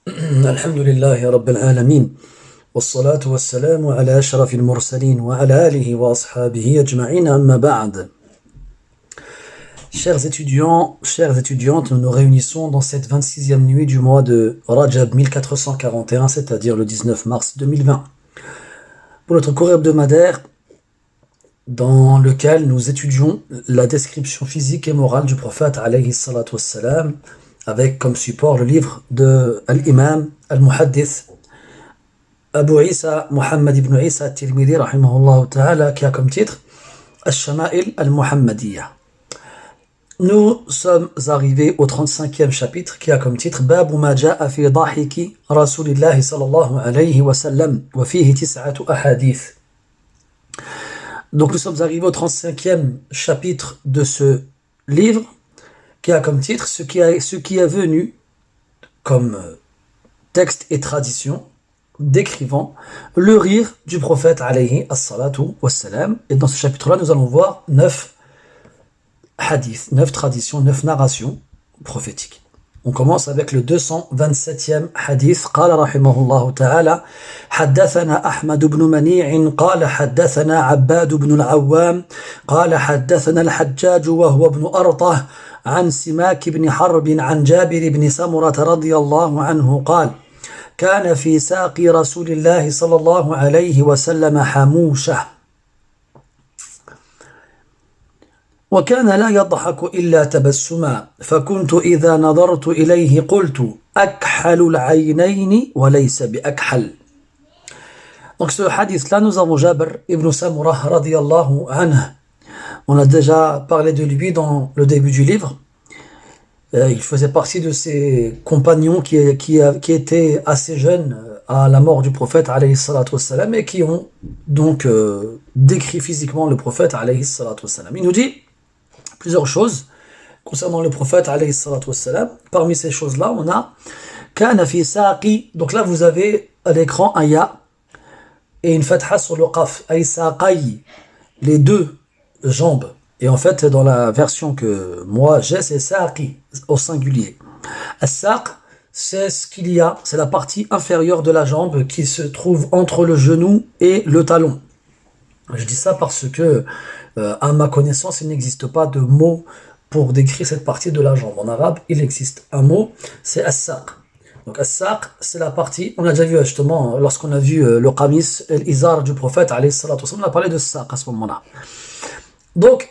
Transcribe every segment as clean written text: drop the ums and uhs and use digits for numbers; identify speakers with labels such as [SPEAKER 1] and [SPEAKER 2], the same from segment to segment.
[SPEAKER 1] الحمد لله رب العالمين والصلاة والسلام على أشرف المرسلين وعلى آله وأصحابه أجمعين أما بعد. Chers étudiants, chères étudiantes, nous nous réunissons dans cette 26e nuit du mois de Rajab 1441, c'est-à-dire le 19 mars 2020, pour notre cours hebdomadaire dans lequel nous étudions la description physique et morale du prophète alayhi salatu wassalam, avec comme support le livre de l'imam al-Muhaddith Abu Isa Muhammad ibn Isa al-Tirmidhi rahimahullah ta'ala, qui a comme titre Al-Shama'il al-Muhammadiyya. Nous sommes arrivés au 35e chapitre qui a comme titre Babu ma ja'a fi dahiki Rasulillahi sallallahu alayhi wa sallam wa fihi tis'atu ahadith. Donc nous sommes arrivés au 35e chapitre de ce livre qui a comme titre ce qui est venu comme texte et tradition décrivant le rire du prophète alayhi as-salatu wassalam. Et dans ce chapitre-là, nous allons voir 9 hadiths, 9 traditions, 9 narrations prophétiques. On commence avec le 227e hadith. قال رحمه الله تعالى حدثنا أحمد بن منيع قال حدثنا عباد بن العوام قال حدثنا الحجاج وهو ابن أرطة عن سماك بن حرب عن جابر بن سمرة رضي الله عنه قال كان في ساق رسول الله صلى الله عليه وسلم حموشة وكان لا يضحك إلا تبسما فكنت إذا نظرت إليه قلت أكحل العينين وليس بأكحل. Donc ce hadith-là, nous avons Jabr ibn Samurah radiyallahu anhu. On a déjà parlé de lui dans le début du livre. Il faisait partie de ces compagnons qui étaient assez jeunes à la mort du prophète alayhi salatu wassalam et qui ont donc décrit physiquement le prophète alayhi salatu wassalam. Il nous dit plusieurs choses concernant le prophète alayhi salatu wassalam. Parmi ces choses-là, on a kana fi saqi. Donc là, vous avez à l'écran un ya et une fatha sur le qaf. Ay saqai, les deux jambes. Et en fait, dans la version que moi j'ai, c'est saqi au singulier. As-saq, c'est ce qu'il y a, c'est la partie inférieure de la jambe qui se trouve entre le genou et le talon. Je dis ça parce que, à ma connaissance, il n'existe pas de mot pour décrire cette partie de la jambe. En arabe, il existe un mot, c'est as-saq. Donc as-saq, c'est la partie, on a déjà vu justement, lorsqu'on a vu le qamis, l'izar du prophète, alayhi salatu wasallam, on a parlé de saq à ce moment-là. Donc,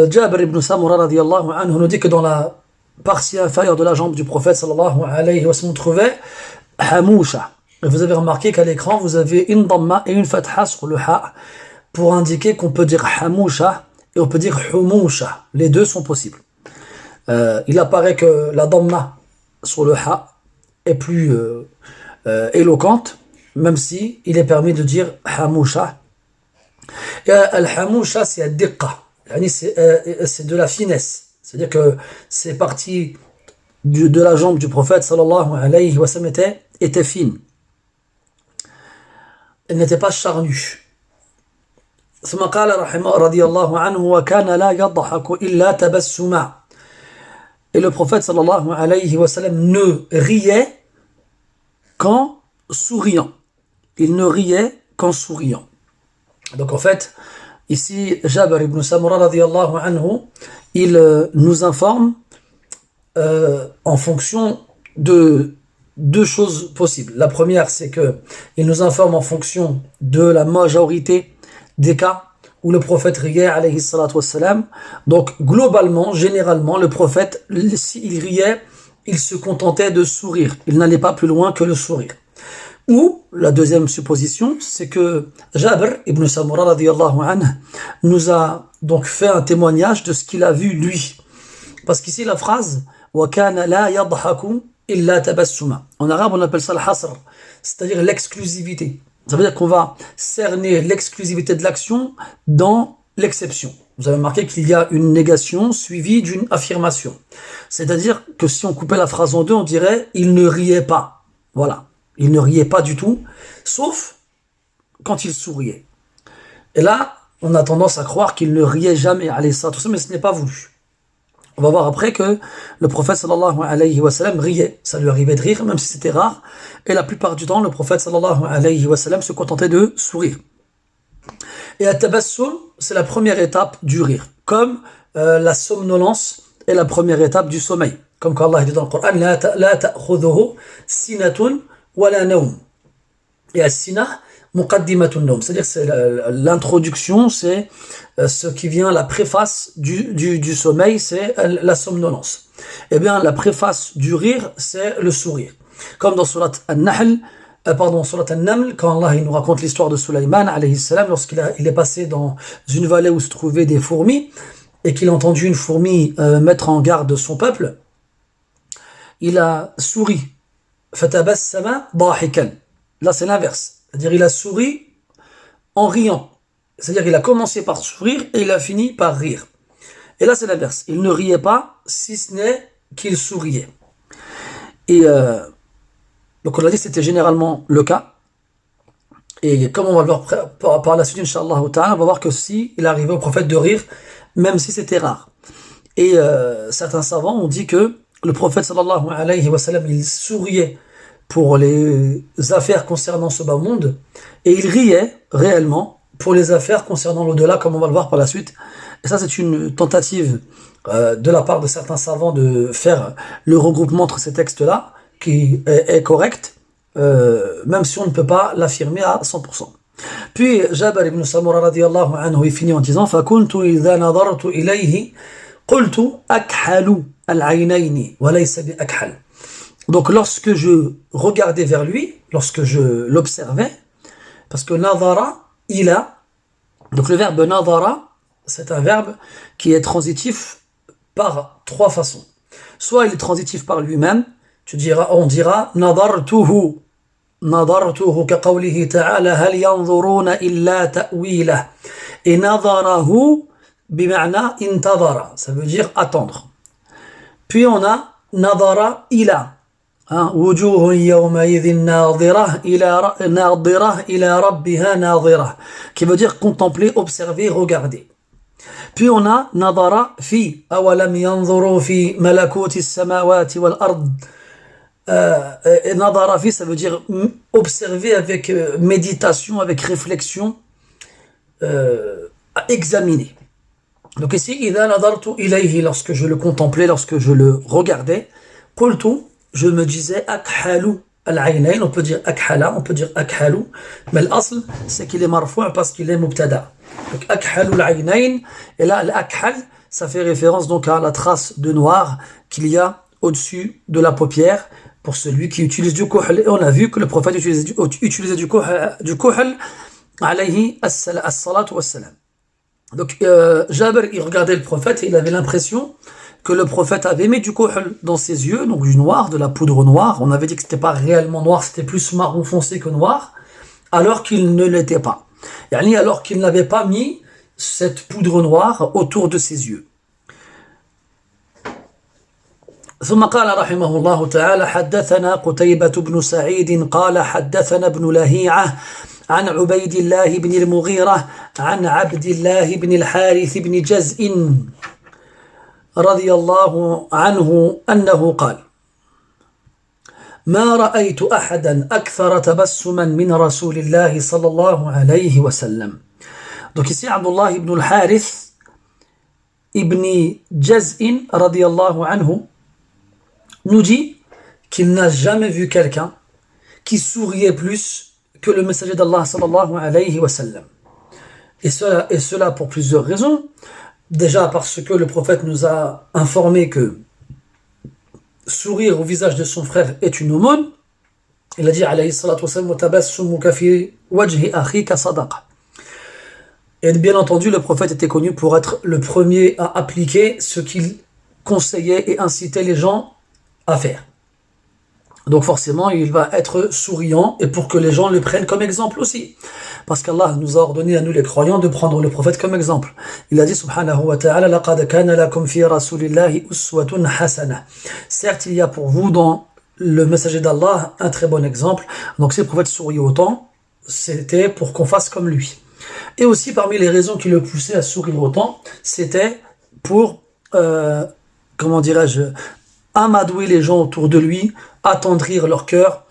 [SPEAKER 1] Jabir ibn Samura radiyallahu anhu nous dit que dans la partie inférieure de la jambe du prophète sallallahu alayhi wa sallam, on trouvait hamousha. Et vous avez remarqué qu'à l'écran, vous avez une damma et une fatha sur le ha pour indiquer qu'on peut dire hamousha et on peut dire humousha. Les deux sont possibles. Il apparaît que la damma sur le ha est plus éloquente, même si il est permis de dire hamousha. Et al-hamousha, c'est ad-diqqa. C'est de la finesse. C'est-à-dire que ces parties de la jambe du prophète sallallahu alayhi wa sallam étaient fines. Elles n'étaient pas charnues. ثم قال رحمه رضي الله عنه وكان لا يضحك إلا تبسما. Et le prophète sallallahu alayhi wa sallam ne riait qu'en souriant. Il ne riait qu'en souriant. Donc en fait, ici, Jabir ibn Samura radiyallahu anhu, il nous informe en fonction de deux choses possibles. La première, c'est que il nous informe en fonction de la majorité des cas où le prophète riait, alayhi salatu wassalam. Donc globalement, généralement, le prophète, s'il riait, il se contentait de sourire. Il n'allait pas plus loin que le sourire. Ou, la deuxième supposition, c'est que Jabir ibn Samura radiyallahu anhu nous a donc fait un témoignage de ce qu'il a vu lui. Parce qu'ici la phrase وَكَانَ لَا يَضْحَكُ إِلَّا تَبَسُّمًا. En arabe on appelle ça le hasr, c'est-à-dire l'exclusivité. Ça veut dire qu'on va cerner l'exclusivité de l'action dans l'exception. Vous avez remarqué qu'il y a une négation suivie d'une affirmation. C'est-à-dire que si on coupait la phrase en deux, on dirait « il ne riait pas ». Voilà. Il ne riait pas du tout, sauf quand il souriait. Et là, on a tendance à croire qu'il ne riait jamais, alayhi salatu wassalam, mais ce n'est pas voulu. On va voir après que le prophète sallallahu alayhi wa sallam riait. Ça lui arrivait de rire, même si c'était rare. Et la plupart du temps, le prophète sallallahu alayhi wa sallam se contentait de sourire. Et at-tabassum, c'est la première étape du rire. Comme la somnolence est la première étape du sommeil. Comme quand Allah dit dans le Coran, la ta'khudhuhu sinatun wa la nawm. Et as-sinah, muqaddimatun nawm. C'est-à-dire c'est l'introduction, c'est ce qui vient, la préface du sommeil, c'est la somnolence. Eh bien, la préface du rire, c'est le sourire. Comme dans Surat An-Nahl, Surat An-Naml, quand Allah il nous raconte l'histoire de Sulaiman, alayhi salam, lorsqu'il est passé dans une vallée où se trouvaient des fourmis, et qu'il a entendu une fourmi mettre en garde son peuple, il a souri. Fatabassama dahikan. Là, c'est l'inverse. C'est-à-dire, il a souri en riant. C'est-à-dire, il a commencé par sourire et il a fini par rire. Et là, c'est l'inverse. Il ne riait pas, si ce n'est qu'il souriait. Et donc, on l'a dit, c'était généralement le cas. Et comme on va le voir par la suite, Inch'Allah ta'ala, on va voir que si il arrivait au prophète de rire, même si c'était rare. Et certains savants ont dit que le prophète sallallahu alayhi wa sallam, il souriait pour les affaires concernant ce bas monde, et il riait réellement pour les affaires concernant l'au-delà, comme on va le voir par la suite. Et ça, c'est une tentative de la part de certains savants de faire le regroupement entre ces textes-là, qui est correct, même si on ne peut pas l'affirmer à 100%. Puis Jabir ibn Samura radiyallahu anhu, il finit en disant فَكُنْتُ إِذَا نَظَرْتُ إِلَيْهِ قُلْتُ أَكْحَلُ الْعَيْنَيْنِ وَلَيْسَ بِأَكْحَلٍ. Donc lorsque je regardais vers lui, lorsque je l'observais, parce que nadara, il a, donc le verbe nadara, c'est un verbe qui est transitif par trois façons. Soit il est transitif par lui-même, on dira nadartuhu, nadartuhu كقوله تعالى هل ينظرون إلا تأويله. Et nadarahu بمعنى intadara, ça veut dire attendre. Puis on a nadara ila, وجوه يومئذ ناظرة إلى ربها ناظرة, qui veut dire contempler, observer, regarder. Puis on a nadara fi, أولم ينظروا في ملكوت السماوات والأرض. Et nadara fi, ça veut dire observer avec méditation, avec réflexion, à examiner. Donc ici, إذا نظرت إليه, lorsque je le contemplais, lorsque je le regardais, قلت, je me disais akhalu al-aynayn, on peut dire akhala, on peut dire akhalu, mais l'asl c'est qu'il est marfou' parce qu'il est mubtada. Donc akhalu al-aynayn, et là l'akhal, ça fait référence donc à la trace de noir qu'il y a au-dessus de la paupière pour celui qui utilise du kuhl. Et on a vu que le prophète utilisait du kuhl alayhi as-salatu was-salam. Donc Jabir, il regardait le prophète et il avait l'impression que le prophète avait mis du kuhl dans ses yeux, donc du noir, de la poudre noire. On avait dit que c'était pas réellement noir, c'était plus marron foncé que noir, alors qu'il ne l'était pas. Alors qu'il n'avait pas mis cette poudre noire autour de ses yeux. ثم قال رحمه الله تعالى حدثنا قتيبة بن سعيد قال حدثنا ابن لهيعة عن عبيد الله بن المغيرة عن عبد الله بن الحارث بن جزء رضي الله عنه أنه قال ما رأيت أحدا أكثر تبسما من رسول الله صلى الله عليه وسلم. Donc ici Abdullah ibn al-Harith ibn Jaz'in رضي الله عنه nous dit qu'il n'a jamais vu quelqu'un qui souriait plus que le messager d'Allah sallallahu alayhi wa sallam. Et cela pour plusieurs raisons. Déjà parce que le prophète nous a informé que sourire au visage de son frère est une aumône. Il a dit alayhi salatu wa sallam tabassumuka fi wajhi akhika sadaqa. Et bien entendu, le prophète était connu pour être le premier à appliquer ce qu'il conseillait et incitait les gens à faire. Donc forcément, il va être souriant et pour que les gens le prennent comme exemple aussi. Parce qu'Allah nous a ordonné à nous les croyants de prendre le prophète comme exemple. Il a dit subhanahu wa ta'ala laqad kana lakum fi rasulillahi uswatun hasana. Certes, il y a pour vous dans le messager d'Allah un très bon exemple. Donc si le prophète souriait autant, c'était pour qu'on fasse comme lui. Et aussi parmi les raisons qui le poussaient à sourire autant, c'était pour comment dirais-je, amadouer les gens autour de lui, attendrir leur cœur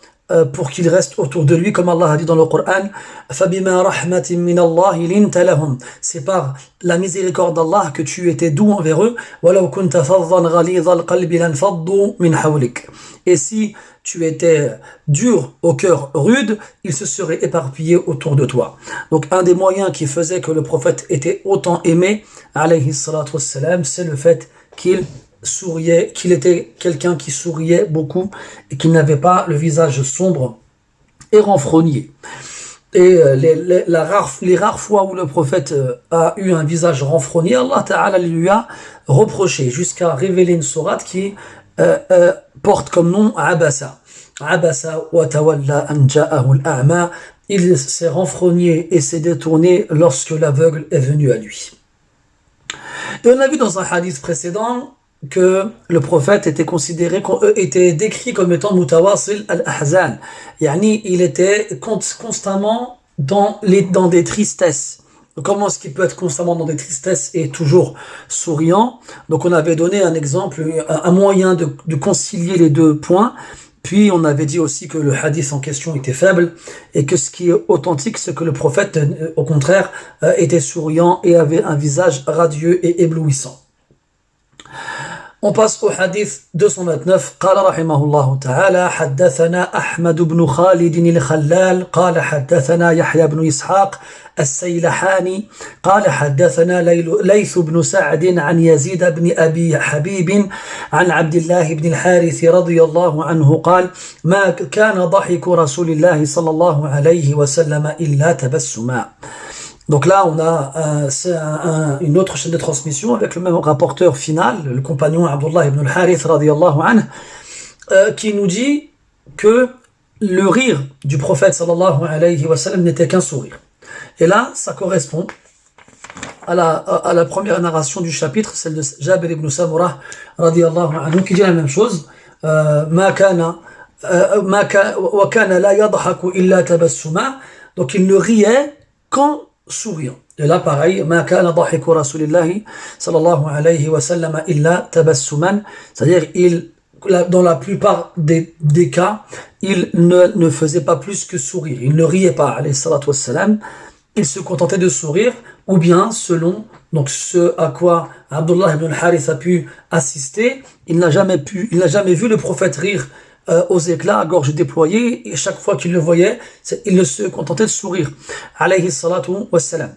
[SPEAKER 1] pour qu'ils restent autour de lui, comme Allah a dit dans le Coran, فَبِمَا رَحْمَةٍ مِّنَ اللَّهِ لِنْتَ لَهُمْ. C'est par la miséricorde d'Allah que tu étais doux envers eux. وَلَوْ كُنْتَ فَظًّا غَلِيظَ الْقَلْبِ لَانْفَضُّوا مِنْ حَوْلِكَ. Et si tu étais dur au cœur rude, ils se seraient éparpillés autour de toi. Donc un des moyens qui faisait que le prophète était autant aimé, alayhi salatu wassalam, c'est le fait qu'il souriait, qu'il était quelqu'un qui souriait beaucoup et qui n'avait pas le visage sombre et renfrogné. Et les rares fois où le prophète a eu un visage renfrogné, Allah Ta'ala lui a reproché jusqu'à révéler une sourate qui porte comme nom Abasa. Abasa wa tawalla an ja'ahu al-a'ma. Il s'est renfrogné et s'est détourné lorsque l'aveugle est venu à lui. Et on a vu dans un hadith précédent que le prophète était décrit comme étant mutawasil al-ahzan. Yani, il était constamment dans des tristesses. Comment est-ce qu'il peut être constamment dans des tristesses et toujours souriant? Donc on avait donné un exemple, un moyen de concilier les deux points. Puis on avait dit aussi que le hadith en question était faible et que ce qui est authentique, c'est que le prophète, au contraire, était souriant et avait un visage radieux et éblouissant. On passe au hadith 229. قال رحمه الله تعالى حدثنا أحمد بن خالد الخلال قال حدثنا يحيى بن إسحاق السيلحاني قال حدثنا ليث بن سعد عن يزيد بن أبي حبيب عن عبد الله بن الحارث رضي الله عنه قال ما كان ضحك رسول الله صلى الله عليه وسلم إلا تبسما. Donc là, on a une autre chaîne de transmission avec le même rapporteur final, le compagnon Abdullah ibn al-Harith radiyallahu anhu, qui nous dit que le rire du prophète sallallahu alayhi wa sallam n'était qu'un sourire. Et là, ça correspond à la première narration du chapitre, celle de Jabir ibn Samurah radiyallahu anhu, qui dit la même chose. Ma kana wa kana la yadhaku illa tabassuma. Donc il ne riait qu'en souriant. Et là, pareil, ma kana dhahiku rasulillahi sallallahu alayhi wa sallam illa tabassuman. C'est-à-dire, dans la plupart des cas, il ne faisait pas plus que sourire. Il ne riait pas, alayhi salatu wassalam. Il se contentait de sourire, ou bien, selon donc ce à quoi Abdullah ibn al-Harith a pu assister, il n'a jamais vu le prophète rire aux éclats, à gorge déployée, et chaque fois qu'il le voyait, il ne se contentait de sourire. Alayhi salatu wassalam.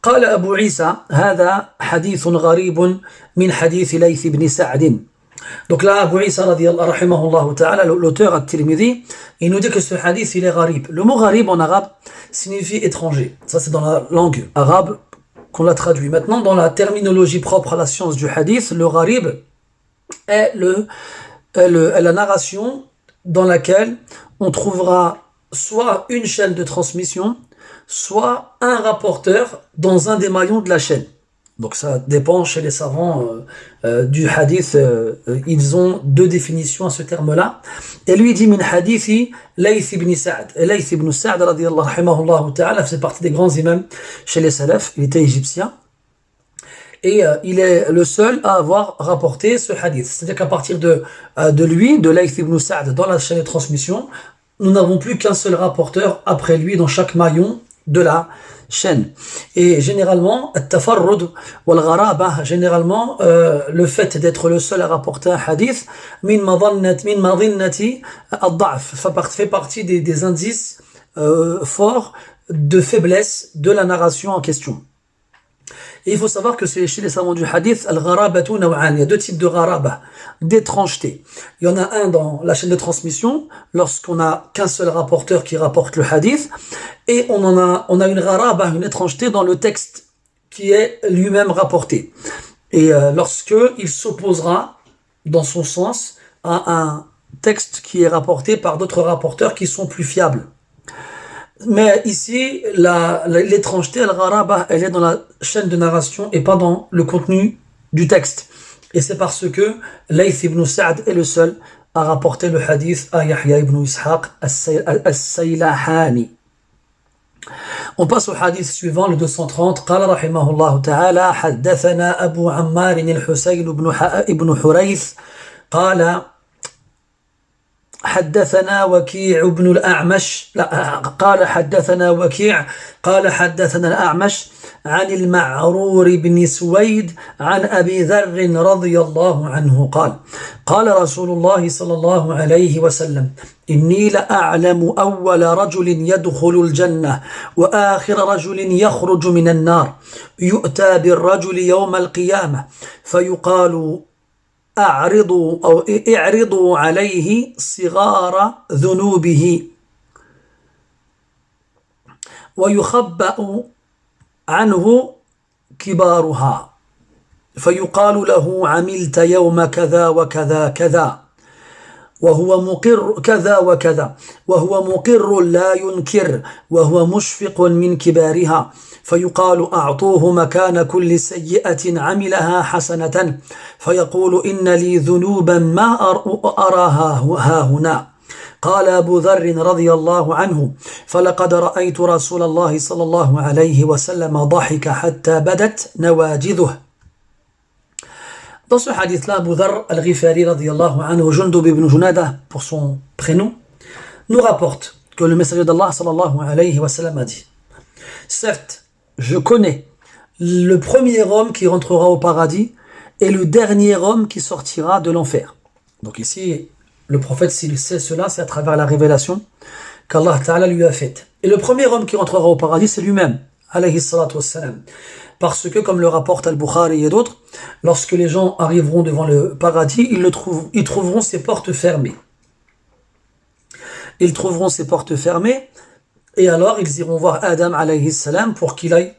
[SPEAKER 1] قال أبو عيسى هذا حديث غريب من حديث ليث بن سعد. Donc là, Abu Isa rahimahullah ta'ala, l'auteur at-Tirmidhi, il nous dit que ce hadith il est gharib. Le mot gharib en arabe signifie étranger. Ça c'est dans la langue arabe qu'on l'a traduit. Maintenant, dans la terminologie propre à la science du hadith, le gharib est la narration dans laquelle on trouvera soit une chaîne de transmission, soit un rapporteur dans un des maillons de la chaîne. Donc ça dépend chez les savants du hadith, ils ont deux définitions à ce terme-là. Et lui il dit min hadithi Layth ibn Sa'd. Et Layth ibn Sa'd radiyallahu rahimahullah ta'ala faisait partie des grands imams chez les salafs, il était égyptien. Et il est le seul à avoir rapporté ce hadith. C'est-à-dire qu'à partir de lui, de Layth ibn Sa'd, dans la chaîne de transmission, nous n'avons plus qu'un seul rapporteur après lui dans chaque maillon de la chaîne. Et généralement, at-tafarrud wal-gharaba, généralement, le fait d'être le seul à rapporter un hadith, min madhinnati ad-da'f, fait partie des indices forts de faiblesse de la narration en question. Et il faut savoir que chez les savants du hadith, al-gharabatu naw'an, il y a deux types de gharaba, d'étrangeté. Il y en a un dans la chaîne de transmission, lorsqu'on n'a qu'un seul rapporteur qui rapporte le hadith, et on a une gharaba, une étrangeté dans le texte qui est lui-même rapporté. Et lorsque il s'opposera, dans son sens, à un texte qui est rapporté par d'autres rapporteurs qui sont plus fiables. Mais ici, l'étrangeté, al-gharaba, elle est dans la chaîne de narration et pas dans le contenu du texte. Et c'est parce que Layth ibn Sa'd est le seul à rapporter le hadith à Yahya ibn Ishaq as-Saylahani. On passe au hadith suivant, le 230. قال رحمه الله تعالى حدثنا أبو عمار الحسين بن حريث قال حدثنا وكيع بن الأعمش لا قال حدثنا وكيع قال حدثنا الأعمش عن المعرور بن سويد عن أبي ذر رضي الله عنه قال قال رسول الله صلى الله عليه وسلم إني لأعلم أول رجل يدخل الجنة وآخر رجل يخرج من النار يؤتى بالرجل يوم القيامة فيقال اعرضوا عليه صغار ذنوبه ويخبأ عنه كبارها فيقال له عملت يوم كذا وكذا كذا وهو مقر كذا وكذا وهو مقر لا ينكر وهو مشفق من كبارها فيقال أعطوه مكان كل سيئة عملها حسنة فيقول إن لي ذنوبا ما أراها ها هنا قال أبو ذر رضي الله عنه فلقد رأيت رسول الله صلى الله عليه وسلم ضحك حتى بدت نواجذه. Dans ce hadith-là, Abu Dharr al-Ghifari radiyallahu anhu, Jundub ibn Junada pour son prénom, nous rapporte que le messager d'Allah sallallahu alayhi wa sallam a dit: certes, je connais le premier homme qui rentrera au paradis et le dernier homme qui sortira de l'enfer. Donc ici, le prophète, s'il sait cela, c'est à travers la révélation qu'Allah Ta'ala lui a faite. Et le premier homme qui rentrera au paradis, c'est lui-même, alayhi salatu wassalam. Parce que, comme le rapporte Al-Bukhari et d'autres, lorsque les gens arriveront devant le paradis, ils trouveront ses portes fermées. Ils trouveront ses portes fermées, et alors ils iront voir Adam alayhi salam pour qu'il aille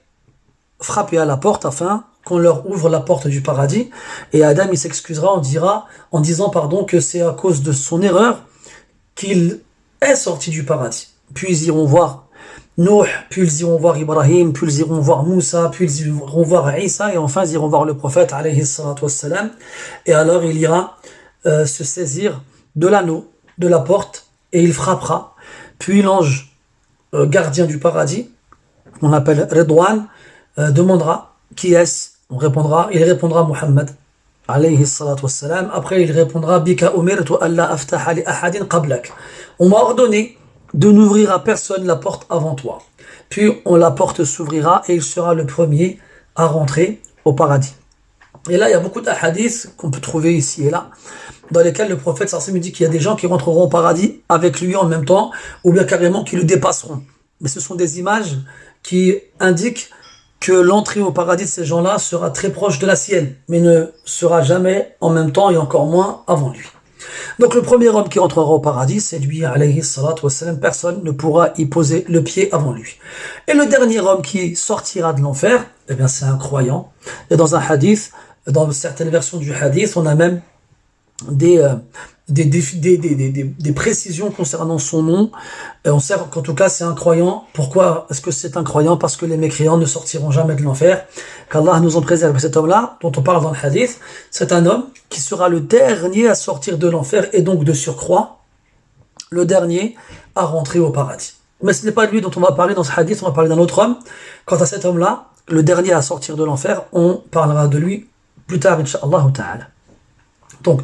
[SPEAKER 1] frapper à la porte afin qu'on leur ouvre la porte du paradis. Et Adam, il s'excusera en disant que c'est à cause de son erreur qu'il est sorti du paradis. Puis ils iront voir Nuh, puis ils iront voir Ibrahim, puis ils iront voir Moussa, puis ils iront voir Isa, et enfin ils iront voir le prophète alayhi salatu wassalam. Et alors il ira se saisir de l'anneau, de la porte, et il frappera. Puis l'ange gardien du paradis, qu'on appelle Ridwan, demandera qui est-ce. Il répondra Muhammad alayhi salatu wassalam. Après il répondra Bika umirtu alla aftaha li ahadin qablak. On m'a ordonné de n'ouvrir à personne la porte avant toi. Puis la porte s'ouvrira et il sera le premier à rentrer au paradis. Et là, il y a beaucoup d'ahadiths qu'on peut trouver ici et là, dans lesquels le prophète sallallahu dit qu'il y a des gens qui rentreront au paradis avec lui en même temps, ou bien carrément qui le dépasseront. Mais ce sont des images qui indiquent que l'entrée au paradis de ces gens-là sera très proche de la sienne, mais ne sera jamais en même temps et encore moins avant lui. Donc le premier homme qui rentrera au paradis, c'est lui, alayhi salatu wassalam, personne ne pourra y poser le pied avant lui. Et le dernier homme qui sortira de l'enfer, eh bien c'est un croyant. Et dans un hadith, dans certaines versions du hadith, on a même des précisions concernant son nom. Et on sait qu'en tout cas c'est un croyant. Pourquoi est-ce que c'est un croyant? Parce que les mécréants ne sortiront jamais de l'enfer. Qu'Allah nous en préserve. Cet homme-là, dont on parle dans le hadith, c'est un homme qui sera le dernier à sortir de l'enfer et donc de surcroît, le dernier à rentrer au paradis. Mais ce n'est pas lui dont on va parler dans ce hadith, on va parler d'un autre homme. Quant à cet homme-là, le dernier à sortir de l'enfer, on parlera de lui plus tard, incha'Allah ta'ala. Donc,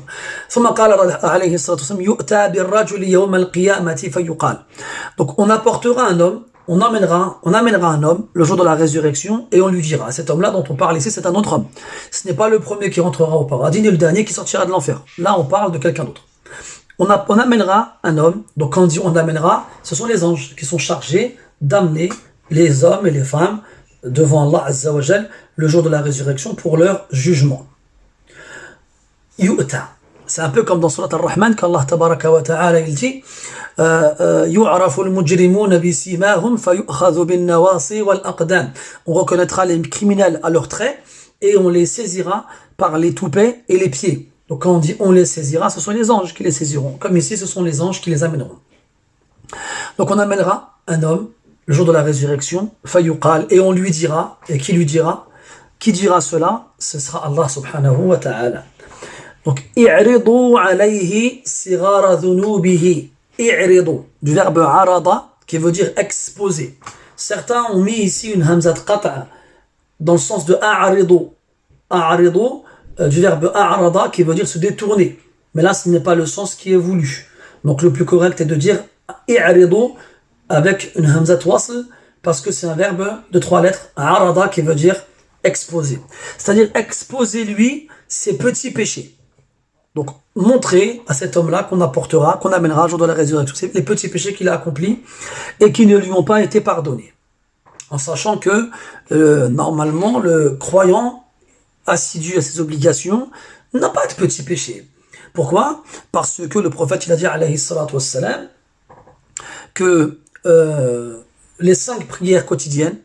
[SPEAKER 1] donc on apportera un homme, on amènera un homme le jour de la résurrection et on lui dira, cet homme-là dont on parle ici, c'est un autre homme. Ce n'est pas le premier qui rentrera au paradis, ni le dernier qui sortira de l'enfer. Là, on parle de quelqu'un d'autre. On amènera un homme, donc quand on dit on amènera, ce sont les anges qui sont chargés d'amener les hommes et les femmes devant Allah Azza wa Jal le jour de la résurrection pour leur jugement. Yu'ta. C'est un peu comme dans Surat Ar-Rahman qu'Allah Tabaraka wa Ta'ala il dit yu'rafu al-mujrimuna bisimahum fayu'khadhu bin-nawasi wal-aqdam. On reconnaîtra les criminels à leurs traits et on les saisira par les toupets et les pieds. Donc quand on dit on les saisira, ce sont les anges qui les saisiront. Comme ici, ce sont les anges qui les amèneront. Donc on amènera un homme le jour de la résurrection, fayuqal, et on lui dira, et qui lui dira? Qui dira cela? Ce sera Allah subhanahu wa ta'ala. Donc, i'ridu alayhi sigara dhunubihi. I'ridu, du verbe arada, qui veut dire exposer. Certains ont mis ici une hamzat qata' dans le sens de a'aridu. A'aridu, du verbe a'rada qui veut dire se détourner. Mais là, ce n'est pas le sens qui est voulu. Donc le plus correct est de dire i'aridu avec une hamzat wasl parce que c'est un verbe de 3 lettres, arada qui veut dire exposer. C'est-à-dire exposer lui ses petits péchés. Donc montrer à cet homme-là qu'on apportera, qu'on amènera un jour de la résurrection, c'est les petits péchés qu'il a accomplis et qui ne lui ont pas été pardonnés. En sachant que normalement le croyant assidu à ses obligations n'a pas de petits péchés. Pourquoi? Parce que le prophète il a dit alayhi salatu wassalam que les 5 prières quotidiennes,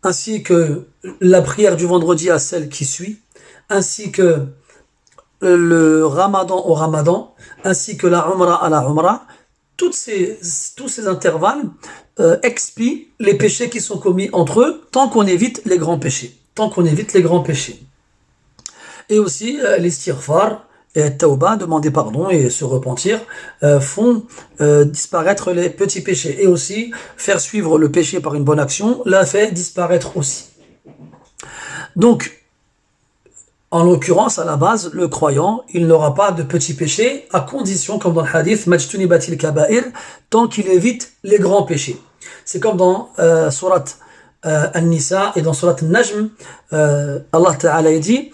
[SPEAKER 1] ainsi que la prière du vendredi à celle qui suit, ainsi que le ramadan au ramadan, ainsi que la umrah à la umrah, tous ces intervalles expient les péchés qui sont commis entre eux, tant qu'on évite les grands péchés. Tant qu'on évite les grands péchés. Et aussi, l'istighfar et tauba, demander pardon et se repentir, font disparaître les petits péchés. Et aussi, faire suivre le péché par une bonne action, la fait disparaître aussi. Donc, en l'occurrence, à la base, le croyant, il n'aura pas de petits péchés, à condition, comme dans le hadith, majtunibatil kaba'ir, tant qu'il évite les grands péchés. C'est comme dans surat An-Nisa et dans surat An-Najm, Allah Ta'ala dit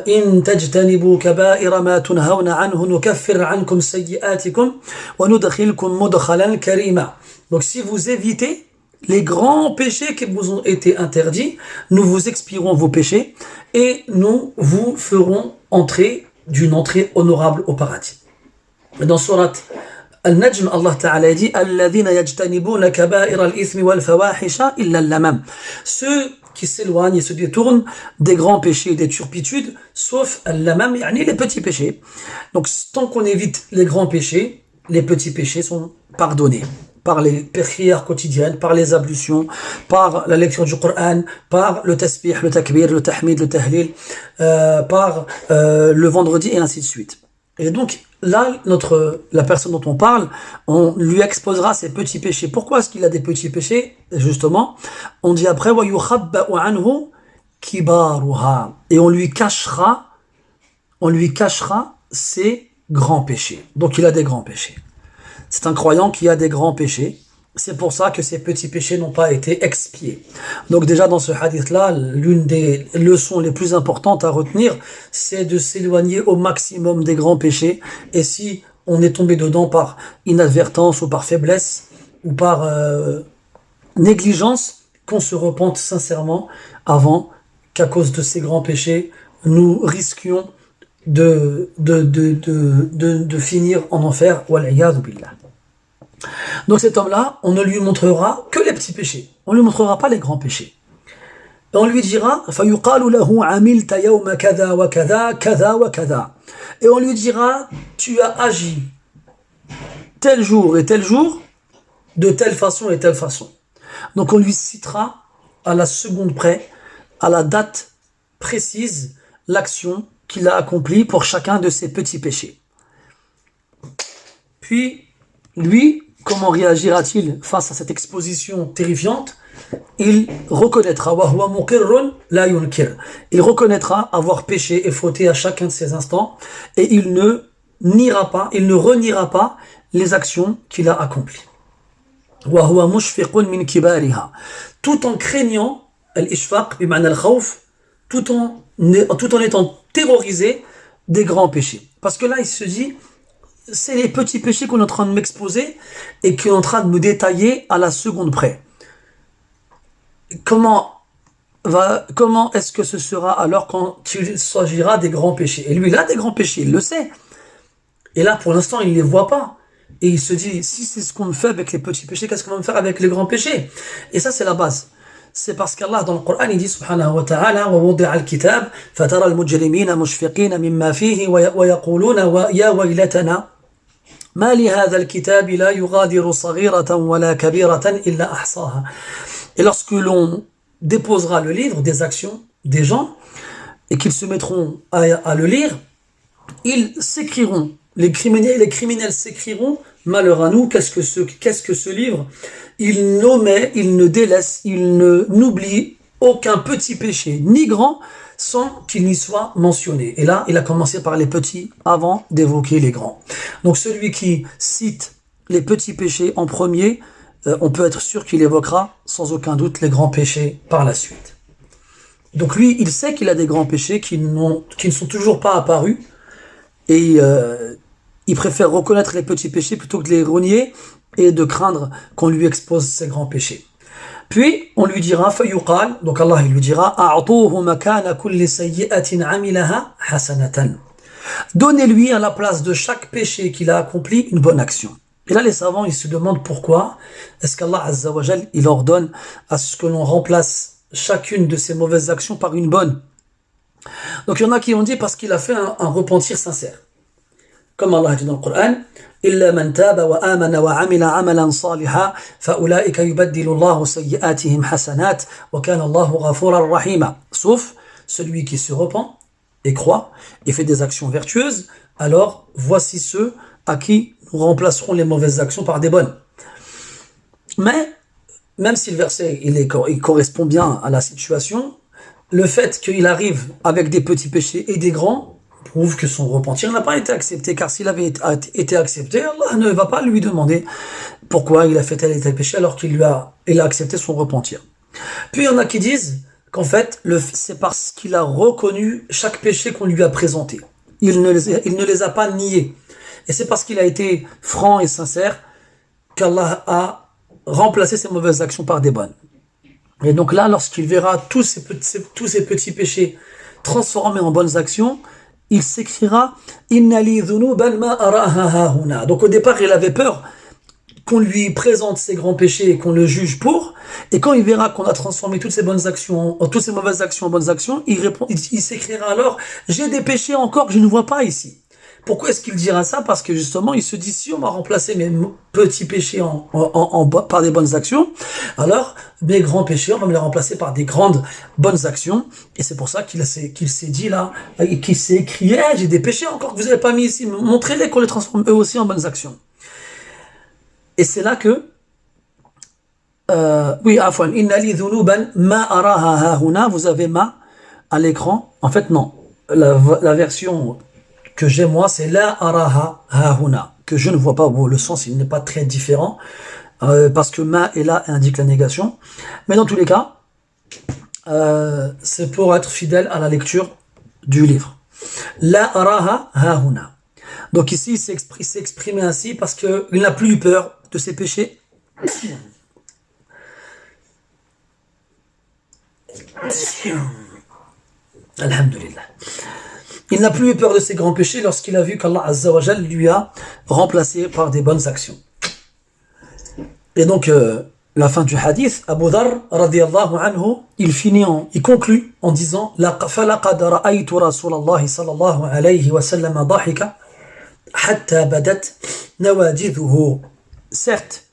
[SPEAKER 1] إن تجتنبوا كبائر ما تنهون عنه نكفر عنكم سيئاتكم وندخلكم مدخلا كريما. Donc si vous évitez les grands péchés qui vous ont été interdits, nous vous expirons vos péchés et nous vous ferons entrer d'une entrée honorable au paradis. Dans surat Al-Najm, Allah Ta'ala dit الذين يجتنبون كبائر الإثم والفواحش إلا اللمم. Ceux qui s'éloignent et se détournent des grands péchés et des turpitudes, sauf al-lamam, yani les petits péchés. Donc tant qu'on évite les grands péchés, les petits péchés sont pardonnés par les prières quotidiennes, par les ablutions, par la lecture du Coran, par le tasbih, le takbir, le tahmid, le tahlil, par le vendredi et ainsi de suite. Et donc là, la personne dont on parle, on lui exposera ses petits péchés. Pourquoi est-ce qu'il a des petits péchés? Justement, on dit après وَيُخَبَّأُ عَنْهُ كِبَارُهَا, et on lui cachera ses grands péchés. Donc il a des grands péchés. C'est un croyant qui a des grands péchés. C'est pour ça que ces petits péchés n'ont pas été expiés. Donc déjà dans ce hadith-là, l'une des leçons les plus importantes à retenir, c'est de s'éloigner au maximum des grands péchés. Et si on est tombé dedans par inadvertance ou par faiblesse ou par négligence, qu'on se repente sincèrement avant qu'à cause de ces grands péchés, nous risquions de finir en enfer. Wal-iyadhu billah. Donc cet homme-là, on ne lui montrera que les petits péchés. On ne lui montrera pas les grands péchés. Et on lui dira فَيُقَالُ لَهُ عَمِلْتَ يَوْمَ كَذَا وَكَذَا كَذَا وَكَذَا. Et on lui dira, tu as agi tel jour et tel jour, de telle façon et telle façon. Donc on lui citera à la seconde près, à la date précise, l'action qu'il a accomplie pour chacun de ses petits péchés. Puis, lui, comment réagira-t-il face à cette exposition terrifiante? Il reconnaîtra il reconnaîtra avoir péché et fauté à chacun de ces instants, et il ne reniera pas les actions qu'il a accomplies. Tout en craignant tout en étant terrorisé des grands péchés. Parce que là, il se dit, c'est les petits péchés qu'on est en train de m'exposer et qu'on est en train de me détailler à la seconde près. Comment est-ce que ce sera alors quand il s'agira des grands péchés? Et lui, il a des grands péchés, il le sait. Et là, pour l'instant, il ne les voit pas. Et il se dit, si c'est ce qu'on me fait avec les petits péchés, qu'est-ce qu'on va me faire avec les grands péchés? Et ça, c'est la base. C'est parce qu'Allah, dans le Coran, il dit, subhanahu wa ta'ala, وَوُضِعَ الْكِتَابِ فَتَرَى الْمُجْرِمِينَ مُشْفِقِينَ مِمَّا فِيهِ وَيَقُولُونَ يَا وَيْلَتَنَا مَا لِهَذَا الْكِتَابِ لَا يُغَادِرُ صَغِيرَةً وَلَا كَبِيرَةً إِلَّا أَحْصَاهَا. Et lorsque l'on déposera le livre des actions des gens, et qu'ils se mettront à le lire, ils s'écrieront les criminels s'écrieront, malheur à nous, qu'est-ce que ce livre? Il n'omet, il ne délaisse, n'oublie aucun petit péché, ni grand, sans qu'il n'y soit mentionné. Et là, il a commencé par les petits avant d'évoquer les grands. Donc celui qui cite les petits péchés en premier, on peut être sûr qu'il évoquera sans aucun doute les grands péchés par la suite. Donc lui, il sait qu'il a des grands péchés qui ne sont toujours pas apparus, et il préfère reconnaître les petits péchés plutôt que de les renier et de craindre qu'on lui expose ses grands péchés. Puis on lui dira, fayuqal, donc Allah il lui dira, a'tuhu makana kulli sayyi'atin 'amilaha hasanatan. Donnez-lui à la place de chaque péché qu'il a accompli une bonne action. Et là les savants ils se demandent pourquoi est-ce qu'Allah Azza wa Jal il ordonne à ce que l'on remplace chacune de ces mauvaises actions par une bonne. Donc il y en a qui ont dit parce qu'il a fait un repentir sincère. Comme Allah dit dans le Coran, إلا من تاب وآمن وعمل عملا صالحا فأولئك يبدل الله سيئاتهم حسنات وكان الله غفورا رحيما. Sauf celui qui se repent et croit et fait des actions vertueuses, alors voici ceux à qui nous remplacerons les mauvaises actions par des bonnes. Mais même si le verset il correspond bien à la situation, le fait qu'il arrive avec des petits péchés et des grands prouve que son repentir n'a pas été accepté, car s'il avait été accepté, Allah ne va pas lui demander pourquoi il a fait tel et tel péché alors qu'il a accepté son repentir. Puis il y en a qui disent qu'en fait, c'est parce qu'il a reconnu chaque péché qu'on lui a présenté. Il ne les a pas niés. Et c'est parce qu'il a été franc et sincère qu'Allah a remplacé ses mauvaises actions par des bonnes. Et donc là, lorsqu'il verra tous ces petits péchés transformés en bonnes actions, il s'écrira Inna li dhunuban ma araha hahuna. Donc au départ, il avait peur qu'on lui présente ses grands péchés et qu'on le juge pour. Et quand il verra qu'on a transformé toutes ces mauvaises actions en bonnes actions, il s'écrira alors j'ai des péchés encore que je ne vois pas ici. Pourquoi est-ce qu'il dira ça? Parce que justement, il se dit, si on m'a remplacé mes petits péchés par des bonnes actions, alors mes grands péchés, on va me les remplacer par des grandes bonnes actions. Et c'est pour ça qu'il s'est dit là, qu'il s'est écrit, j'ai des péchés encore que vous n'avez pas mis ici, montrez-les qu'on les transforme eux aussi en bonnes actions. Et c'est là que, afwan, inna li dhunuban ma araha hahuna, vous avez ma à l'écran. En fait, non. La version que j'ai moi, c'est la araha hahuna, que je ne vois pas. Bon, le sens il n'est pas très différent parce que ma et la indiquent la négation, mais dans tous les cas c'est pour être fidèle à la lecture du livre. La araha hahuna. Donc ici il s'est exprimé ainsi parce qu'il n'a plus eu peur de ses péchés. Alhamdulillah. Il n'a plus eu peur de ses grands péchés lorsqu'il a vu qu'Allah Azza wa Jal lui a remplacé par des bonnes actions. Et donc, la fin du hadith, Abu Dharr, radiyallahu anhu, il conclut en disant فَلَقَدْ رَأَيْتُ رَسُولَ اللَّهِ صَلَى اللَّهُ عَلَيْهِ وَسَلَّمَ ضَحِكَ حَتَّى بَدَتْ نَوَاجِذُهُ. Certes,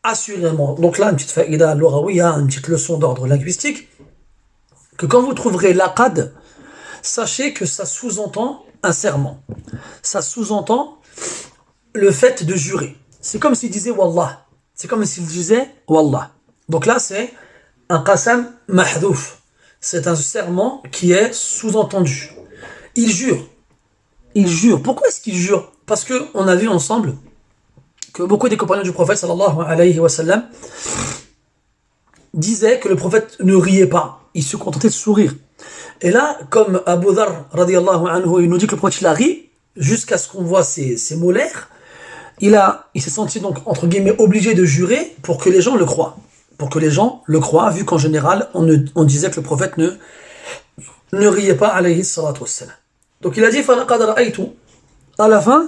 [SPEAKER 1] assurément, donc là, une petite faïda al-lughawiya, une petite leçon d'ordre linguistique, que quand vous trouverez laqad, sachez que ça sous-entend un serment. Ça sous-entend le fait de jurer. C'est comme s'il disait Wallah. C'est comme s'il disait Wallah. Donc là, c'est un qasam mahdouf. C'est un serment qui est sous-entendu. Il jure. Il jure. Pourquoi est-ce qu'il jure? Parce qu'on a vu ensemble que beaucoup des compagnons du prophète sallallahu alayhi wa sallam disaient que le prophète ne riait pas. Il se contentait de sourire. Et là, comme Abu Dharr, radiyallahu anhu, il nous dit que le prophète il a ri, jusqu'à ce qu'on voit ses molaires, il s'est senti donc, entre guillemets, obligé de jurer pour que les gens le croient. Pour que les gens le croient, vu qu'en général, on disait que le prophète ne riait pas, alayhi salatu wassalam. Donc il a dit, فَلَقَدْ رَأَيْتُ. À la fin,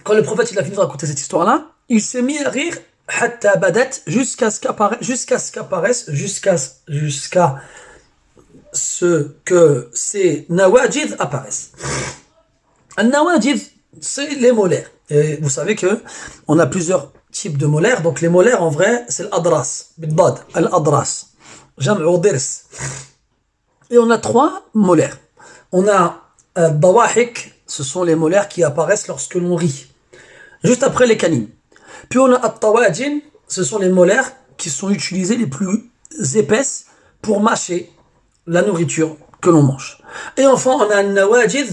[SPEAKER 1] quand le prophète il a fini de raconter cette histoire-là, il s'est mis à rire, حَتَّى بَدَتْ, jusqu'à ce que ces nawajid apparaissent. Un nawajid, c'est les molaires. Et vous savez que on a plusieurs types de molaires. Donc les molaires, en vrai, c'est l'adras, bidbad, al-adras, jam'u dirs. Et on a trois molaires. On a dawahik, ce sont les molaires qui apparaissent lorsque l'on rit, juste après les canines. Puis on a at-tawajin, ce sont les molaires qui sont utilisées les plus épaisses pour mâcher la nourriture que l'on mange. Et enfin, on a an-nawajid,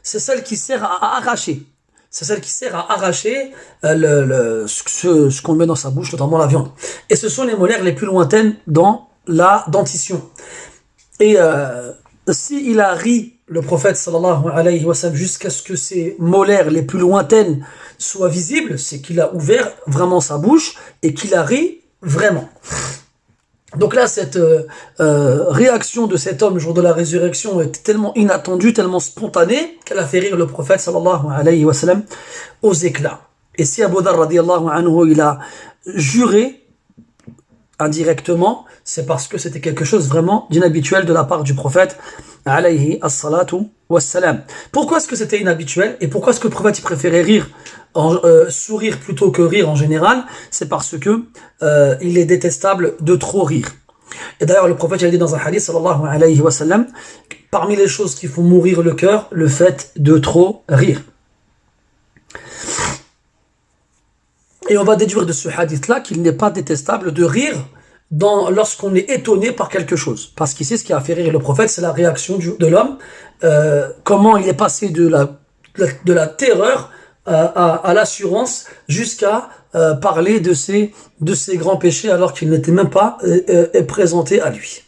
[SPEAKER 1] c'est celle qui sert à arracher. C'est celle qui sert à arracher ce qu'on met dans sa bouche, notamment la viande. Et ce sont les molaires les plus lointaines dans la dentition. Et s'il a ri le prophète sallallahu alayhi wa sallam jusqu'à ce que ces molaires les plus lointaines soient visibles, c'est qu'il a ouvert vraiment sa bouche et qu'il a ri vraiment. Donc là, cette réaction de cet homme le jour de la résurrection était tellement inattendue, tellement spontanée, qu'elle a fait rire le prophète sallallahu alayhi wa sallam aux éclats. Et si Abu Dharr radiyallahu anhu, il a juré indirectement, c'est parce que c'était quelque chose vraiment d'inhabituel de la part du prophète alayhi as-salatu wassalam. Pourquoi est-ce que c'était inhabituel et pourquoi est-ce que le prophète il préférait rire sourire plutôt que rire en général? C'est parce que il est détestable de trop rire. Et d'ailleurs le prophète il a dit dans un hadith sallallahu alayhi wa sallam, parmi les choses qui font mourir le cœur, le fait de trop rire. Et on va déduire de ce hadith-là qu'il n'est pas détestable de rire lorsqu'on est étonné par quelque chose. Parce qu'ici, ce qui a fait rire le prophète, c'est la réaction de l'homme. Comment il est passé de la terreur à l'assurance jusqu'à parler de ses grands péchés alors qu'il n'était même pas présenté à lui.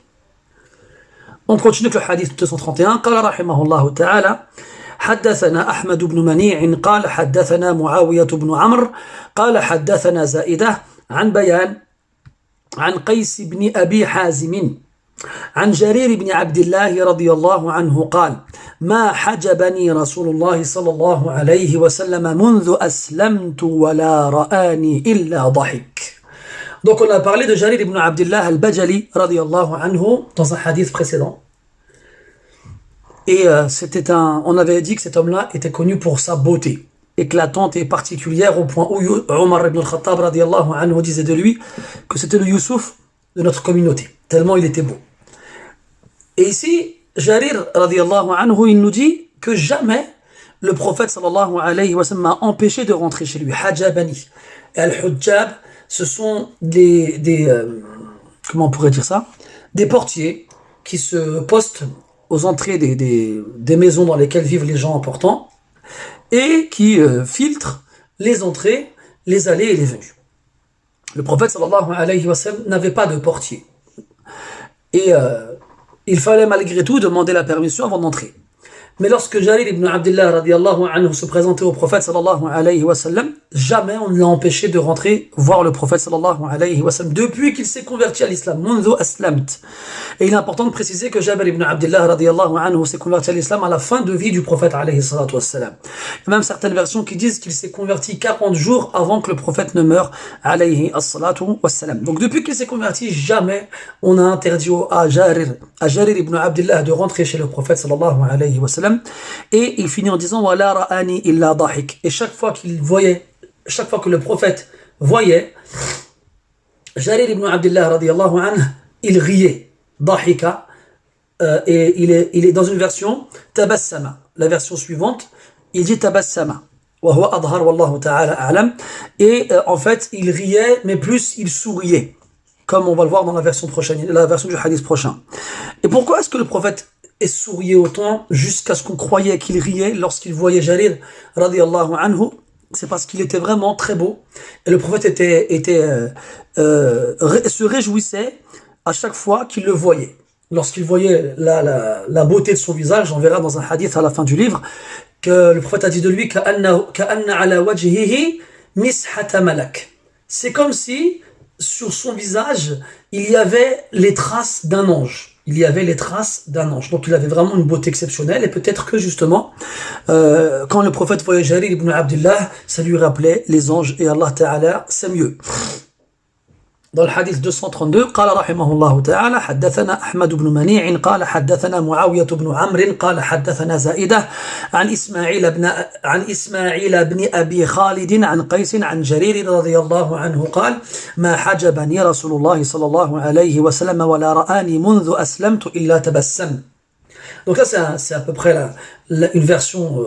[SPEAKER 1] On continue avec le hadith 231. قال رحمه الله تعالى حدثنا أحمد بن منيع قال حدثنا معاوية بن عمرو قال حدثنا زائدة عن بيان عن قيس بن أبي حازم عن جرير بن عبد الله رضي الله عنه قال ما حجبني رسول الله صلى الله عليه وسلم منذ أسلمت ولا رآني إلا ضحك. Donc on a parlé de Jarir ibn Abdullah al-Bajali radiyallahu anhu dans un hadith précédent. Et on avait dit que cet homme-là était connu pour sa beauté éclatante et particulière au point où Omar ibn al-Khattab radiyallahu anhu disait de lui que c'était le Youssouf de notre communauté, tellement il était beau. Et ici, Jarir radiyallahu anhu, il nous dit que jamais le prophète sallallahu alayhi wa sallam m'a empêché de rentrer chez lui. Hajabani. Et al-Hujjab, ce sont comment on pourrait dire ça? Des portiers qui se postent aux entrées des maisons dans lesquelles vivent les gens importants et qui filtrent les entrées, les allées et les venues. Le prophète sallallahu alayhi wa sallam n'avait pas de portier. Et il fallait malgré tout demander la permission avant d'entrer. Mais lorsque Jarir ibn Abdullah radiyallahu anhu se présentait au prophète sallallahu alayhi wa sallam, jamais on ne l'a empêché de rentrer voir le prophète sallallahu alayhi wa sallam depuis qu'il s'est converti à l'islam. Mundu aslamt. Et il est important de préciser que Jabir ibn Abdullah radiyallahu anhu s'est converti à l'islam à la fin de vie du prophète alayhi salatu wassalam. Il y a même certaines versions qui disent qu'il s'est converti 40 jours avant que le prophète ne meure alayhi salatu wassalam. Donc depuis qu'il s'est converti, jamais on a interdit à Jarir ibn Abdullah de rentrer chez le prophète sallallahu alayhi wa sallam. Et il finit en disant Wala ra'ani illa dahik. Et chaque fois que le prophète voyait Jarir ibn Abdullah radiyallahu anhu, il riait. Dahika, et il est dans une version tabassama. La version suivante, il dit tabassama. Wa huwa adhar wallahu ta'ala a'lam. Et en fait, il riait, mais plus il souriait, comme on va le voir dans la version prochaine, la version du hadith prochain. Et pourquoi est-ce que le prophète souriait autant jusqu'à ce qu'on croyait qu'il riait lorsqu'il voyait Jarir radiyallahu anhu? C'est parce qu'il était vraiment très beau. Et le prophète se réjouissait à chaque fois qu'il le voyait. Lorsqu'il voyait la beauté de son visage, on verra dans un hadith à la fin du livre, que le prophète a dit de lui كَأَنَّ عَلَى وَجْهِهِ مِسْحَةَ مَلَكٍ. C'est comme si, sur son visage, il y avait les traces d'un ange. Il y avait les traces d'un ange. Donc il avait vraiment une beauté exceptionnelle, et peut-être que justement, quand le prophète voyait Jarir ibn Abdullah, ça lui rappelait les anges, et Allah Ta'ala, c'est mieux. Dans le hadith 232, قال رحمه الله تعالى حدثنا أحمد بن منيع قال حدثنا معاوية بن عمرو قال حدثنا زائدة عن إسماعيل بن أبي خالد عن قيس عن جرير رضي الله عنه قال ما حجبني رسول الله صلى الله عليه وسلم ولا رآني منذ أسلمت إلا تبسم. Donc là, c'est à peu près une version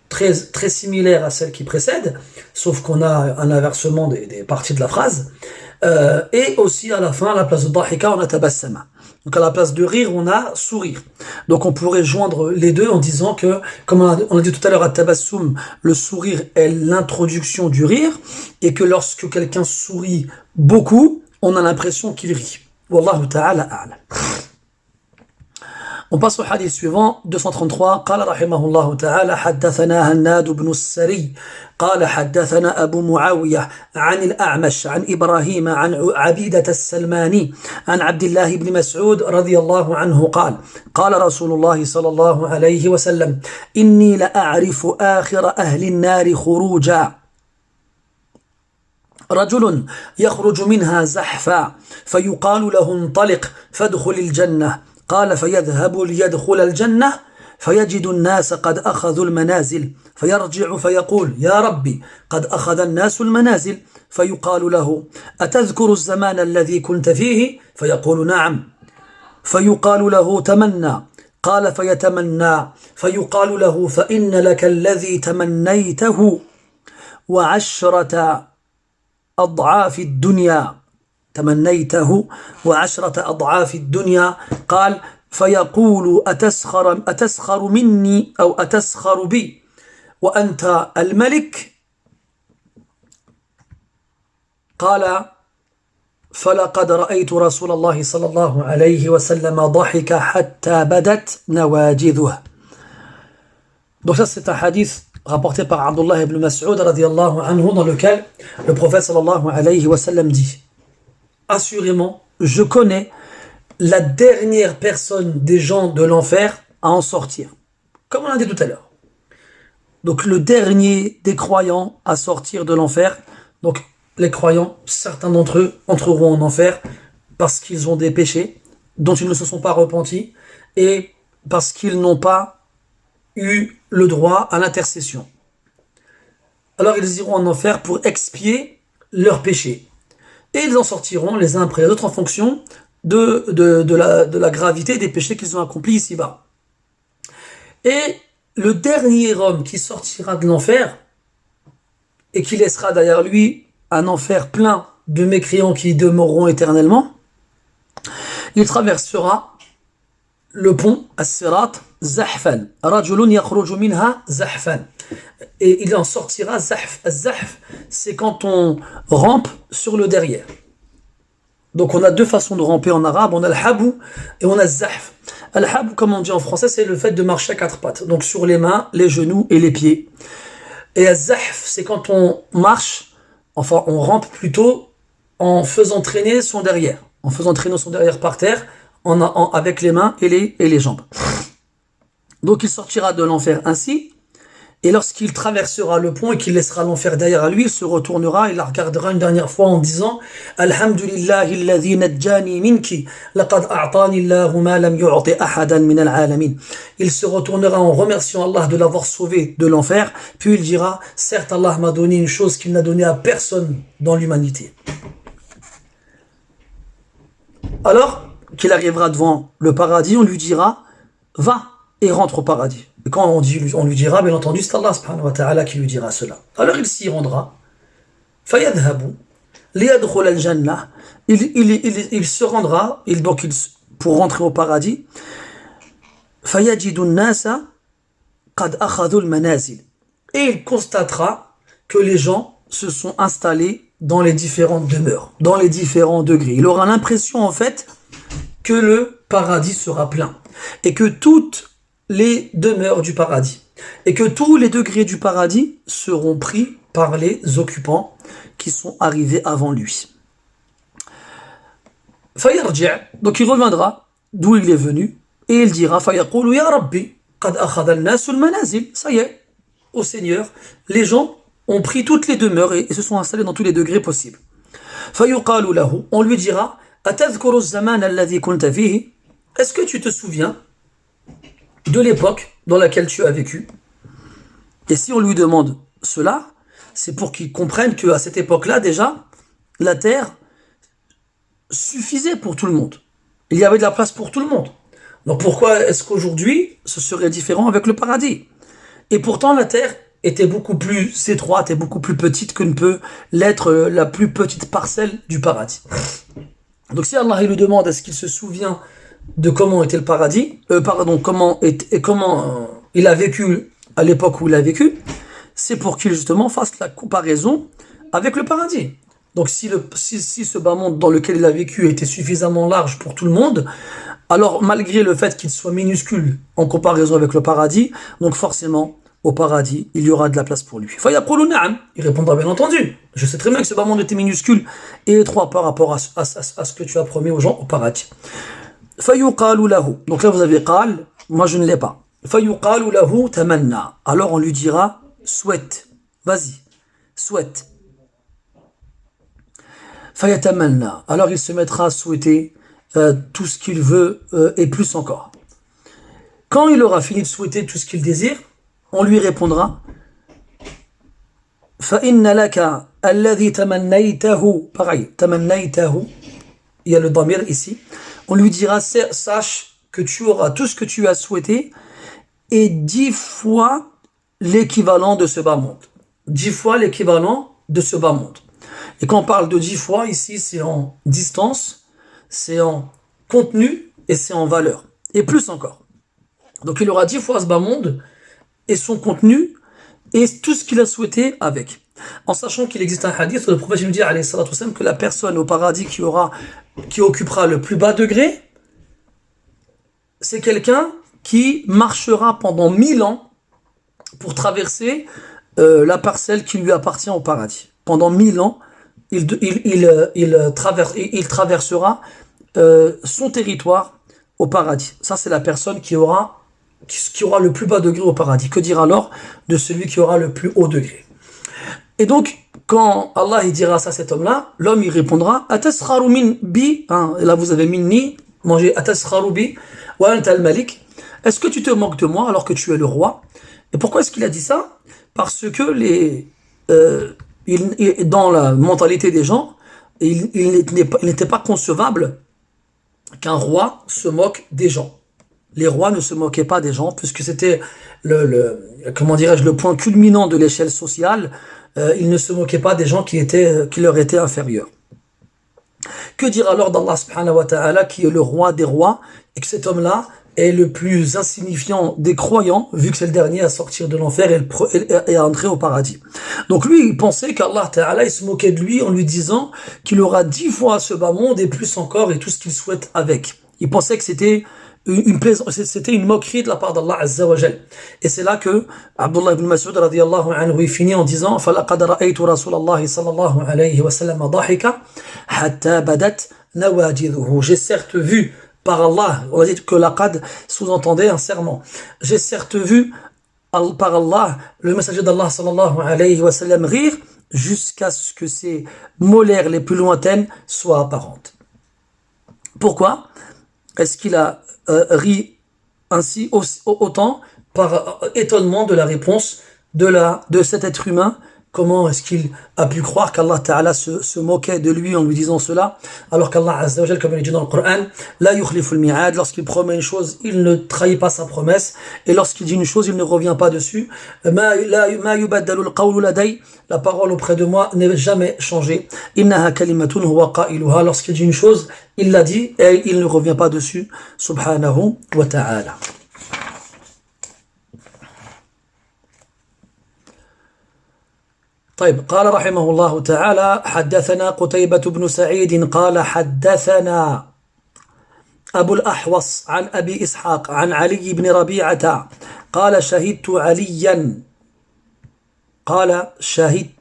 [SPEAKER 1] très similaire à celle qui précède, sauf qu'on a un inversement des parties de la phrase. Et aussi à la fin, à la place de dahika, on a tabassama. Donc à la place de rire, on a sourire. Donc on pourrait joindre les deux en disant que, comme on a dit tout à l'heure à tabassum, le sourire est l'introduction du rire, et que lorsque quelqu'un sourit beaucoup, on a l'impression qu'il rit. Wallahu ta'ala a'lam. On passe au hadith suivant, 233. قال رحمه الله تعالى حدثنا هناد بن السري قال حدثنا أبو معاوية عن الأعمش عن إبراهيم عن عبيدة السلماني عن عبد الله بن مسعود رضي الله عنه قال قال رسول الله صلى الله عليه وسلم إني لأعرف آخر أهل النار خروجا رجل يخرج منها زحفا فيقال له انطلق فادخل الجنة قال فيذهب ليدخل الجنة فيجد الناس قد أخذوا المنازل فيرجع فيقول يا ربي قد أخذ الناس المنازل فيقال له أتذكر الزمان الذي كنت فيه فيقول نعم فيقال له تمنى قال فيتمنى فيقال له فإن لك الذي تمنيته وعشرة أضعاف الدنيا تمنيته وعشرة أضعاف الدنيا قال فيقول أتسخر مني أو أتسخر بي وأنت الملك قال فلقد رأيت رسول الله صلى الله عليه وسلم ضحك حتى بدت نواجذه. Donc ça c'est un hadith rapporté par Abdullah ibn Mas'ud radiyallahu anhu dans lequel le prophète sallallahu alayhi wa sallam dit: assurément, je connais la dernière personne des gens de l'enfer à en sortir. Comme on l'a dit tout à l'heure. Donc le dernier des croyants à sortir de l'enfer. Donc les croyants, certains d'entre eux entreront en enfer parce qu'ils ont des péchés dont ils ne se sont pas repentis et parce qu'ils n'ont pas eu le droit à l'intercession. Alors ils iront en enfer pour expier leurs péchés. Et ils en sortiront les uns après les autres en fonction de la gravité des péchés qu'ils ont accomplis ici-bas. Et le dernier homme qui sortira de l'enfer et qui laissera derrière lui un enfer plein de mécréants qui y demeureront éternellement, il traversera le pont As-Sirat Zahfan. Rajulun yakhruju minha Zahfan. Et il en sortira Zahf. Az-Zahf, c'est quand on rampe sur le derrière. Donc on a deux façons de ramper en arabe, on a le habou et on a le zahf. Le habou, comme on dit en français, c'est le fait de marcher à quatre pattes, donc sur les mains, les genoux et les pieds. Et le zahf, c'est quand on marche, enfin on rampe plutôt en faisant traîner son derrière, par terre, avec les mains et les jambes. Donc il sortira de l'enfer ainsi. Et lorsqu'il traversera le pont et qu'il laissera l'enfer derrière lui, il se retournera et la regardera une dernière fois en disant Alhamdulillahi alladhi najjani minki, laqad a'tani Allahu ma lam yu'ti ahadan min al-alamin. Il se retournera en remerciant Allah de l'avoir sauvé de l'enfer, puis il dira certes Allah m'a donné une chose qu'il n'a donnée à personne dans l'humanité. Alors qu'il arrivera devant le paradis, on lui dira va et rentre au paradis. Et quand on lui dira, bien entendu, c'est Allah subhanahu wa ta'ala qui lui dira cela. Alors il s'y rendra. فَيَذْهَبُ لِيَدْخُلَ الْجَنَّةِ. Il se rendra, pour rentrer au paradis. فَيَجِدُ النَّاسَ قَدْ أَخَذُوا الْمَنَازِلِ. Et il constatera que les gens se sont installés dans les différentes demeures, dans les différents degrés. Il aura l'impression, en fait, que le paradis sera plein. Et que toutes les demeures du paradis, et que tous les degrés du paradis seront pris par les occupants qui sont arrivés avant lui. Fayarji', donc il reviendra d'où il est venu, et il dira Fayaqulu ya Rabbi, qad akhadha an-nasu al-manazil. Ça y est, ô Seigneur, les gens ont pris toutes les demeures et se sont installés dans tous les degrés possibles. Fayuqalu lahu, on lui dira Atadhkuru az-zaman alladhi kunta fihi. Est-ce que tu te souviens de l'époque dans laquelle tu as vécu? Et si on lui demande cela, c'est pour qu'il comprenne qu'à cette époque-là, déjà, la terre suffisait pour tout le monde. Il y avait de la place pour tout le monde. Donc pourquoi est-ce qu'aujourd'hui, ce serait différent avec le paradis? Et pourtant, la terre était beaucoup plus étroite et beaucoup plus petite que ne peut l'être la plus petite parcelle du paradis. Donc si Allah il lui demande est-ce qu'il se souvient de comment était le paradis, comment il a vécu à l'époque où il a vécu, c'est pour qu'il justement fasse la comparaison avec le paradis. Donc si ce bas monde dans lequel il a vécu était suffisamment large pour tout le monde, alors malgré le fait qu'il soit minuscule en comparaison avec le paradis, donc forcément au paradis il y aura de la place pour lui. Il répondra bien entendu. Je sais très bien que ce bas monde était minuscule et étroit par rapport à ce que tu as promis aux gens au paradis. Donc là vous avez qal, moi je ne l'ai pas. Alors on lui dira souhaite, vas-y, souhaite. Alors il se mettra à souhaiter tout ce qu'il veut et plus encore. Quand il aura fini de souhaiter tout ce qu'il désire, on lui répondra فَإِنَّ لَكَ الَّذِي تَمَنَّيْتَهُ pareil, تَمَنَّيْتَهُ, il y a le damir ici. On lui dira sache que tu auras tout ce que tu as souhaité et 10 fois l'équivalent de ce bas monde. 10 fois l'équivalent de ce bas monde. Et quand on parle de 10 fois, ici, c'est en distance, c'est en contenu et c'est en valeur. Et plus encore. Donc il aura 10 fois ce bas monde et son contenu et tout ce qu'il a souhaité avec. En sachant qu'il existe un hadith où le prophète nous dit alayhi salatu wassalam, que la personne au paradis qui occupera le plus bas degré, c'est quelqu'un qui marchera pendant 1000 ans pour traverser la parcelle qui lui appartient au paradis. Pendant 1000 ans, il traversera son territoire au paradis. Ça, c'est la personne qui aura le plus bas degré au paradis. Que dire alors de celui qui aura le plus haut degré? Et donc, quand Allah il dira ça à cet homme-là, l'homme il répondra Atasraru min bi, et là vous avez minni, mangez Atasraru bi, wa anta al-malik. Est-ce que tu te moques de moi alors que tu es le roi? Et pourquoi est-ce qu'il a dit ça? Parce que dans la mentalité des gens, il n'était pas concevable qu'un roi se moque des gens. Les rois ne se moquaient pas des gens puisque c'était le point culminant de l'échelle sociale. Ils ne se moquaient pas des gens qui leur étaient inférieurs. Que dire alors d'Allah subhanahu wa ta'ala qui est le roi des rois et que cet homme-là est le plus insignifiant des croyants vu que c'est le dernier à sortir de l'enfer et à entrer au paradis. Donc lui il pensait qu'Allah ta'ala il se moquait de lui en lui disant qu'il aura 10 fois ce bas monde et plus encore et tout ce qu'il souhaite avec. Il pensait que c'était une moquerie de la part d'Allah Azza wa Jal. Et c'est là que Abdullah ibn Mas'ud radiyallahu anhu il finit en disant فَلَقَدْ رَأَيْتُ رَسُولَ اللَّهِ صلى الله عليه وسلم ضَحِكَ حَتَّى بَدَتْ نَوَاجِذُهُ. J'ai certes vu par Allah, on a dit que laqad sous-entendait un serment. J'ai certes vu par Allah le messager d'Allah sallallahu alayhi wa sallam rire jusqu'à ce que ses molaires les plus lointaines soient apparentes. Pourquoi est-ce qu'il a ri ainsi autant par étonnement de la réponse de cet être humain? Comment est-ce qu'il a pu croire qu'Allah Ta'ala se moquait de lui en lui disant cela, alors qu'Allah Azza wa Jal, comme il dit dans le Coran, la yukhlifu al-mi'ad, lorsqu'il promet une chose, il ne trahit pas sa promesse, et lorsqu'il dit une chose, il ne revient pas dessus. Ma yubaddalu al-qawlu laday, la parole auprès de moi n'est jamais changée. Innaha kalimatun huwa qailuha, lorsqu'il dit une chose, il l'a dit et il ne revient pas dessus. Subhanahu wa ta'ala. طيب قال رحمه الله تعالى حدثنا قتيبة بن سعيد قال حدثنا أبو الأحوص عن أبي إسحاق عن علي بن ربيعة قال شهدت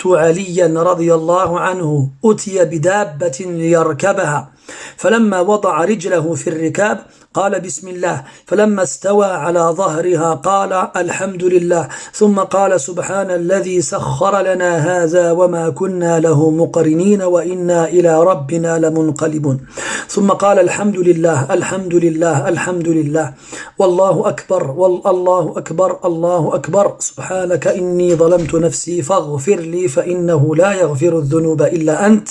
[SPEAKER 1] عليا رضي الله عنه أتي بدابة ليركبها فلما وضع رجله في الركاب قال بسم الله فلما استوى على ظهرها قال الحمد لله ثم قال سبحان الذي سخر لنا هذا وما كنا له مقرنين وإنا إلى ربنا لمنقلبون ثم قال الحمد لله الحمد لله الحمد لله والله أكبر والله أكبر الله أكبر سبحانك إني ظلمت نفسي فاغفر لي فإنه لا يغفر الذنوب إلا أنت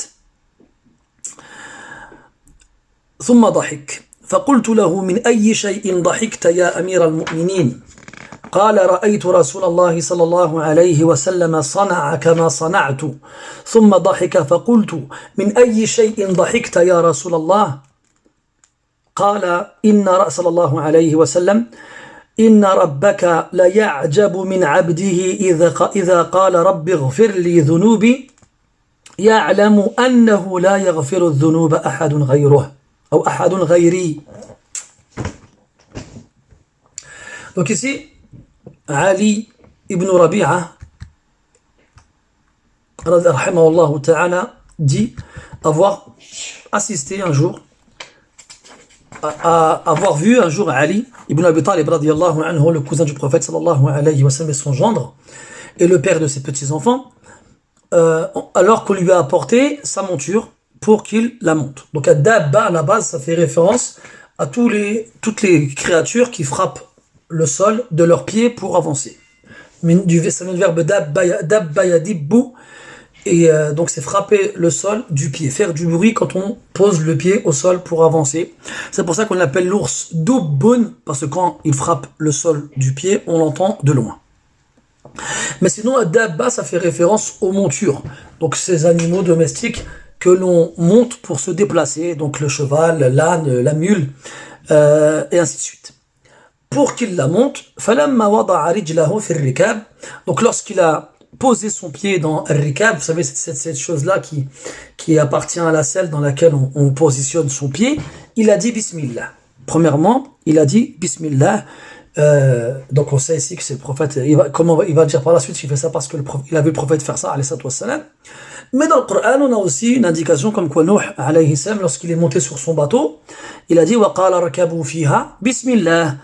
[SPEAKER 1] ثم ضحك فقلت له من أي شيء ضحكت يا أمير المؤمنين قال رأيت رسول الله صلى الله عليه وسلم صنع كما صنعت ثم ضحك فقلت من أي شيء ضحكت يا رسول الله قال صلى الله عليه وسلم إن ربك ليعجب من عبده إذا قال رب اغفر لي ذنوبي يعلم أنه لا يغفر الذنوب أحد غيره أو أحد غيري. Donc ici, Ali ibn Rabi'a rahimahullah ta'ala dit avoir assisté un jour à avoir vu un jour Ali ibn Abi Talib radiyallahu anhu, le cousin du prophète sallallahu alayhi wa sallam, et son gendre et le père de ses petits-enfants, alors qu'on lui a apporté sa monture pour qu'il la monte. Donc à Dabba, à la base, ça fait référence à toutes les créatures qui frappent le sol de leurs pieds pour avancer. Mais ça vient du verbe Dabba yadibbu, et donc c'est frapper le sol du pied, faire du bruit quand on pose le pied au sol pour avancer. C'est pour ça qu'on l'appelle l'ours dubbun, parce que quand il frappe le sol du pied, on l'entend de loin. Mais sinon, Dabba, ça fait référence aux montures. Donc ces animaux domestiques que l'on monte pour se déplacer, donc le cheval, l'âne, la mule, et ainsi de suite. Pour qu'il la monte, فَلَمَّا وَضَعَ رِجْلَهُ فِي الرِّكَابِ, donc lorsqu'il a posé son pied dans le rikab, vous savez, cette chose-là qui appartient à la selle dans laquelle on positionne son pied, il a dit Bismillah. Premièrement, il a dit Bismillah. Donc on sait ici que c'est le prophète. Comment il va dire par la suite qu'il fait ça parce que il a vu le prophète faire ça, alayhi salatu wassalam. Mais dans le Coran, on a aussi une indication comme quoi Nuh, alayhi salam, lorsqu'il est monté sur son bateau, il a dit Wa qala rakabu fiha Bismillah.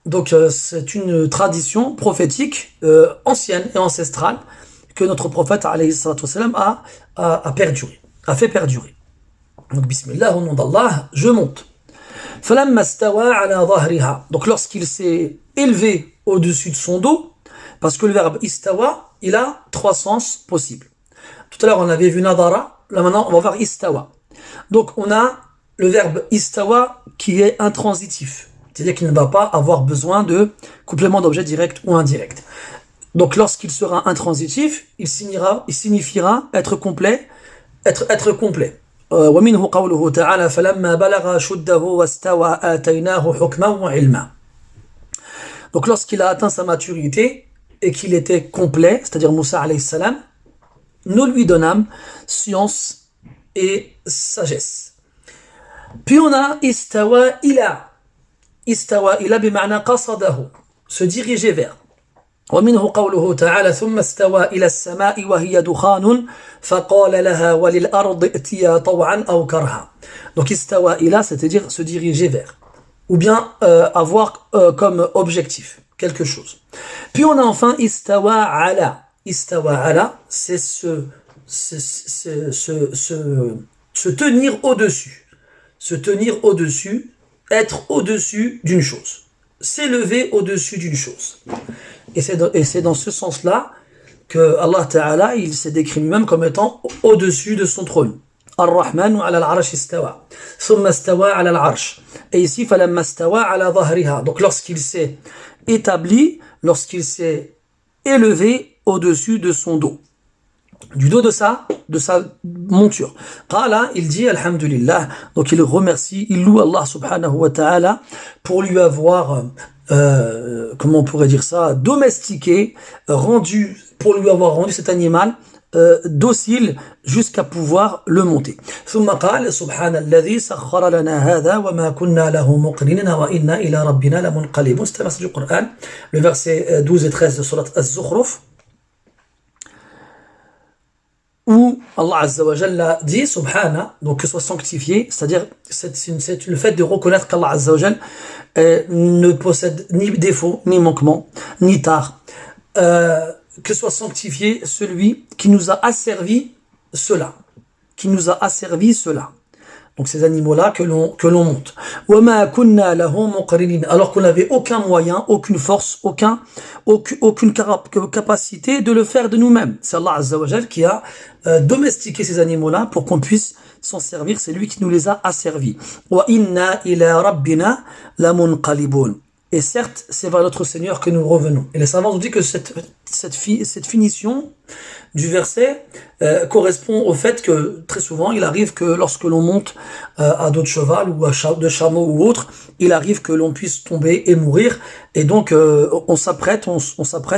[SPEAKER 1] Donc c'est une tradition prophétique ancienne et ancestrale que notre prophète alayhi salatu wassalam a fait perdurer. Donc Bismillah, au nom d'Allah, je monte. فَلَمَّا اسْتَوَى عَلَى ظَهْرِهَا. Donc lorsqu'il s'est élevé au-dessus de son dos, parce que le verbe istawa, il a trois sens possibles. Tout à l'heure on avait vu nadara, là maintenant on va voir istawa. Donc on a le verbe istawa qui est intransitif, c'est-à-dire qu'il ne va pas avoir besoin de complément d'objet direct ou indirect. Donc lorsqu'il sera intransitif, il signifiera être complet, être complet. ومنه قوله تعالى فلما بلغ شده واستوى آتيناه حكما وعلما. Donc lorsqu'il a atteint sa maturité et qu'il était complet, c'est-à-dire Moussa alayhi salam, nous lui donnâmes science et sagesse. Puis on a istawa ila bima'na qasadahu, se diriger vers. ومنه قوله تعالى ثم استوى إلى السماء وهي دخان فقال لها وللأرض ائتيا طوعا أو كرها. Donc istawa ila, c'est-à-dire se diriger vers, ou bien avoir comme objectif quelque chose. Puis on a enfin istawa ala. Istawa ala, c'est se tenir au-dessus. Se tenir au-dessus, être au-dessus d'une chose. S'élever au-dessus d'une chose. Et c'est dans ce sens-là que Allah Ta'ala, il s'est décrit lui-même comme étant au-dessus de son trône. Ar-Rahmanu ala al-arsh istawa. Thumma istawa ala al-arsh. Et ici, falamma istawa ala dhahriha. Donc lorsqu'il s'est établi, lorsqu'il s'est élevé au-dessus de son dos. Du dos de sa monture. Qala, il dit alhamdulillah. Donc il remercie, il loue Allah subhanahu wa ta'ala pour lui avoir comment on pourrait dire ça, domestiqué, pour lui avoir rendu cet animal docile jusqu'à pouvoir le monter. ثم قال سبحان الذي سخر لنا هذا وما كنا له مقرنين وإنا إلى ربنا لمنقلبون. C'est un verset du Coran, le verset 12 et 13 de Surat Az-Zukhruf, où Allah Azza wa Jalla dit Subhana, donc que soit sanctifié, c'est-à-dire c'est le fait de reconnaître qu'Allah Azza wa Jalla ne possède ni défaut, ni manquement, ni tard. Que soit sanctifié celui qui nous a asservi cela. Qui nous a asservi cela. Donc ces animaux-là que l'on monte. وَمَا كُنَّا لَهُ مُقْرِنِينَ. Alors qu'on n'avait aucun moyen, aucune force, aucune capacité de le faire de nous-mêmes. C'est Allah Azza wa Jal qui a domestiqué ces animaux-là pour qu'on puisse s'en servir. C'est lui qui nous les a asservis. وَإِنَّا إِلَى رَبِّنَا لَمُنْقَلِبُونَ. Et certes, c'est vers notre Seigneur que nous revenons. Et les savants nous disent que cette finition du verset correspond au fait que très souvent il arrive que lorsque l'on monte à dos de cheval ou de chameau ou autre, il arrive que l'on puisse tomber et mourir, et donc on s'apprête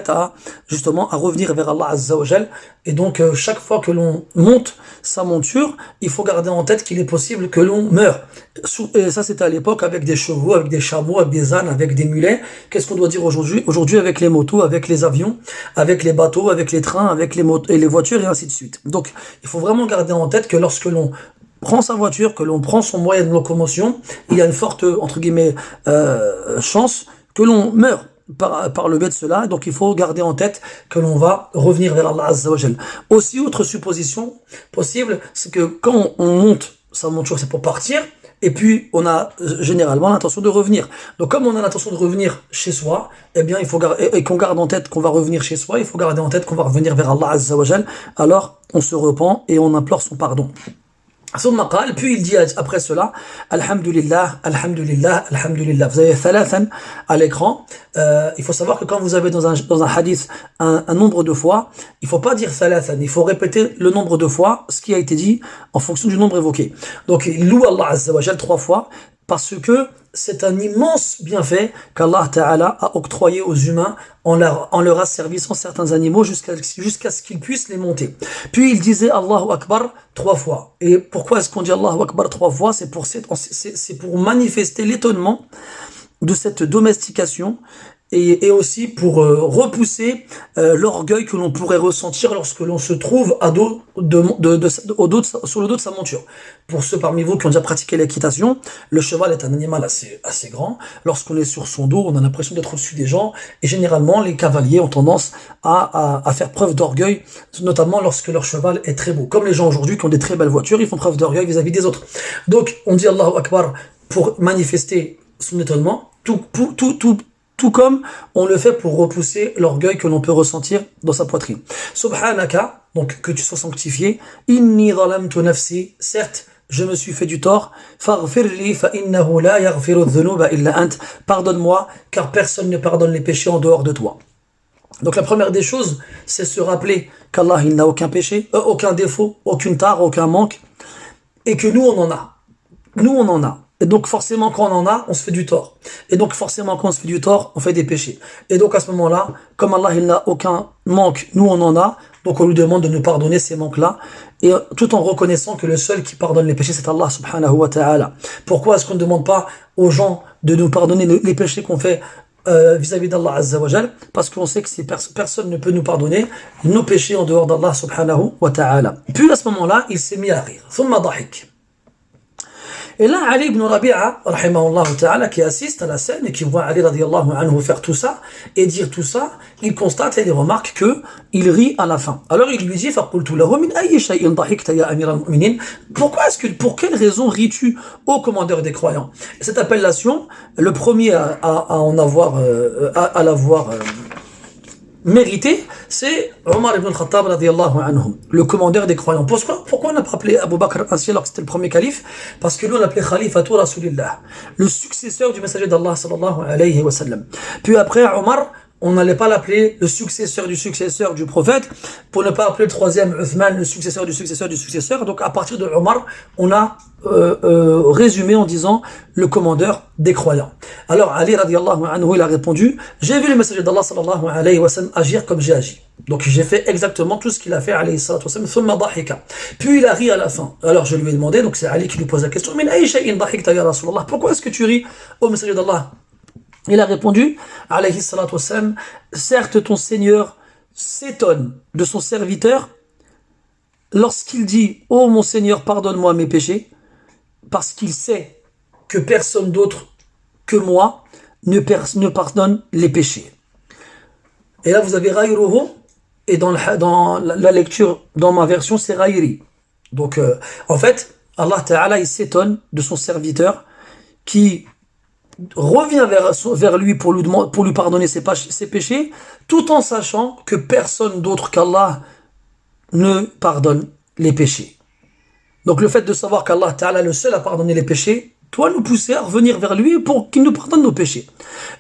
[SPEAKER 1] à justement à revenir vers Allah Azza wa Jal. Et donc chaque fois que l'on monte sa monture, il faut garder en tête qu'il est possible que l'on meure. Et ça c'était à l'époque avec des chevaux, avec des chameaux, avec des ânes, avec des mulets. Qu'est-ce qu'on doit dire aujourd'hui? Aujourd'hui avec les motos, avec les avions, avec les bateaux, avec les trains, avec les motos et les voitures, et ainsi de suite. Donc il faut vraiment garder en tête que lorsque l'on prend sa voiture, que l'on prend son moyen de locomotion, il y a une forte, entre guillemets, chance que l'on meure par le biais de cela. Donc il faut garder en tête que l'on va revenir vers Allah Azza wa Jal. Aussi, autre supposition possible, c'est que quand on monte sa monture, c'est pour partir, et puis on a généralement l'intention de revenir. Donc comme on a l'intention de revenir chez soi, eh bien il faut et qu'on garde en tête qu'on va revenir chez soi, il faut garder en tête qu'on va revenir vers Allah Azza wa Jal. Alors on se repent et on implore son pardon. Puis il dit après cela, Alhamdulillah, Alhamdulillah, Alhamdulillah. Vous avez thalathan à l'écran. Il faut savoir que quand vous avez dans un hadith un nombre de fois, il faut pas dire thalathan, il faut répéter le nombre de fois ce qui a été dit en fonction du nombre évoqué. Donc il loue Allah Azza wa Jal 3 fois, parce que c'est un immense bienfait qu'Allah Ta'ala a octroyé aux humains en leur asservissant certains animaux jusqu'à ce qu'ils puissent les monter. Puis il disait Allahu Akbar 3 fois. Et pourquoi est-ce qu'on dit Allahu Akbar 3 fois? C'est pour manifester l'étonnement de cette domestication, et aussi pour repousser l'orgueil que l'on pourrait ressentir lorsque l'on se trouve sur le dos de sa monture. Pour ceux parmi vous qui ont déjà pratiqué l'équitation, le cheval est un animal assez grand. Lorsqu'on est sur son dos, on a l'impression d'être au-dessus des gens, et généralement les cavaliers ont tendance à faire preuve d'orgueil, notamment lorsque leur cheval est très beau. Comme les gens aujourd'hui qui ont des très belles voitures, ils font preuve d'orgueil vis-à-vis des autres. Donc on dit Allahu Akbar pour manifester son étonnement, tout comme on le fait pour repousser l'orgueil que l'on peut ressentir dans sa poitrine. Subhanaka, donc que tu sois sanctifié. Inni zalamtu nafsi, certes, je me suis fait du tort. Faghfirli fa innahu la yaghfiru dhunuba illa ant. Pardonne-moi, car personne ne pardonne les péchés en dehors de toi. Donc la première des choses, c'est se rappeler qu'Allah, il n'a aucun péché, aucun défaut, aucune tare, aucun manque, et que nous, on en a. Nous, on en a. Et donc forcément quand on en a, on se fait du tort. Et donc forcément quand on se fait du tort, on fait des péchés. Et donc à ce moment-là, comme Allah il n'a aucun manque, nous on en a, donc on lui demande de nous pardonner ces manques-là, et tout en reconnaissant que le seul qui pardonne les péchés, c'est Allah subhanahu wa ta'ala. Pourquoi est-ce qu'on ne demande pas aux gens de nous pardonner les péchés qu'on fait vis-à-vis d'Allah Azza wa Jal? Parce qu'on sait que si personne ne peut nous pardonner nos péchés en dehors d'Allah subhanahu wa ta'ala. Puis à ce moment-là, il s'est mis à rire. Thumma dahik. Et là, Ali ibn Rabi'a, rahimahullah ta'ala, qui assiste à la scène et qui voit Ali radiallahu anhu faire tout ça et dire tout ça, il constate et il remarque que il rit à la fin. Alors il lui dit, فَقُلْتُ لَهُ مِنْ أَيِّ شَيْءٍ ضَحِكْتَ يَا أَمِيرَ الْمُؤْمِنِينَ. Pour quelle raison ris-tu, ô commandeur des croyants? Et cette appellation, le premier à l'avoir mérité, c'est Omar ibn al-Khattab radiallahu anhu, le commandeur des croyants. Pourquoi on n'a pas appelé Abu Bakr ainsi alors que c'était le premier calife? Parce que lui on l'appelait Khalifatu Rasulillah, le successeur du messager d'Allah sallallahu alayhi wa sallam. Puis après Omar, on n'allait pas l'appeler le successeur du prophète, pour ne pas appeler le troisième Uthman le successeur du successeur du successeur. Donc à partir de Omar, on a résumé en disant le commandeur des croyants. Alors Ali radiallahu anhu, il a répondu, j'ai vu le messager d'Allah sallallahu alayhi wa sallam agir comme j'ai agi. Donc j'ai fait exactement tout ce qu'il a fait alayhi salatu wa sallam. Thumma dahika. Puis il a ri à la fin. Alors je lui ai demandé, donc c'est Ali qui lui pose la question, min ay shay'in dahikta ya Rasulallah, pourquoi est-ce que tu ris au messager d'Allah? Il a répondu, alayhi salatu wassalam, certes ton Seigneur s'étonne de son serviteur lorsqu'il dit, ô mon Seigneur, pardonne-moi mes péchés, parce qu'il sait que personne d'autre que moi ne pardonne les péchés. Et là vous avez Rayruhu, et dans la lecture, dans ma version, c'est Rayri. Donc en fait, Allah Ta'ala, il s'étonne de son serviteur qui revient vers lui pour lui pardonner ses péchés, tout en sachant que personne d'autre qu'Allah ne pardonne les péchés. Donc le fait de savoir qu'Allah Ta'ala est le seul à pardonner les péchés, doit nous pousser à revenir vers lui pour qu'il nous pardonne nos péchés.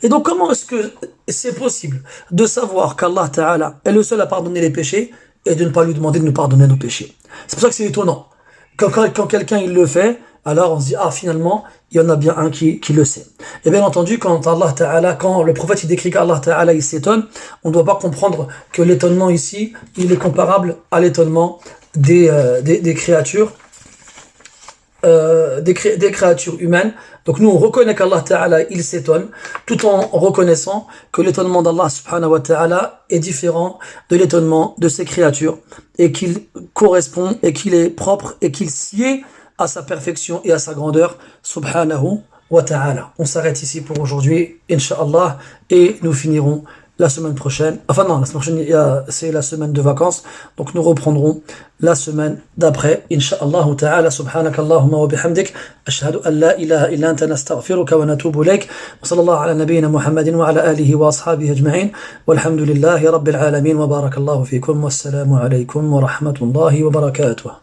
[SPEAKER 1] Et donc comment est-ce que c'est possible de savoir qu'Allah Ta'ala est le seul à pardonner les péchés et de ne pas lui demander de nous pardonner nos péchés? C'est pour ça que c'est étonnant. Quand quelqu'un il le fait, alors on se dit, ah finalement, il y en a bien un qui le sait. Et bien entendu, quand le prophète il décrit qu'Allah Ta'ala il s'étonne, on ne doit pas comprendre que l'étonnement ici, il est comparable à l'étonnement des créatures, des créatures humaines. Donc nous on reconnaît qu'Allah Ta'ala il s'étonne, tout en reconnaissant que l'étonnement d'Allah Subhanahu wa Ta'ala est différent de l'étonnement de ses créatures, et qu'il correspond, et qu'il est propre, et qu'il sied à sa perfection et à sa grandeur Subhanahu wa Ta'ala. On s'arrête ici pour aujourd'hui, Inch'Allah, et nous finirons la semaine prochaine. Enfin non, la semaine prochaine, c'est la semaine de vacances. Donc nous reprendrons la semaine d'après. Inch'Allah ta'ala, subhanakallahumma wa bihamdik. Ashhadu an la ilaha illa anta nastaghfiruka wa natubu ilayk. Wa sallallahu ala nabiyyina Muhammadin wa ala alihi wa ashabihi ajma'in. Walhamdulillahi rabbil alamin wa barakallahu fikum. Wassalamu alaykum wa rahmatullahi wa barakatuh.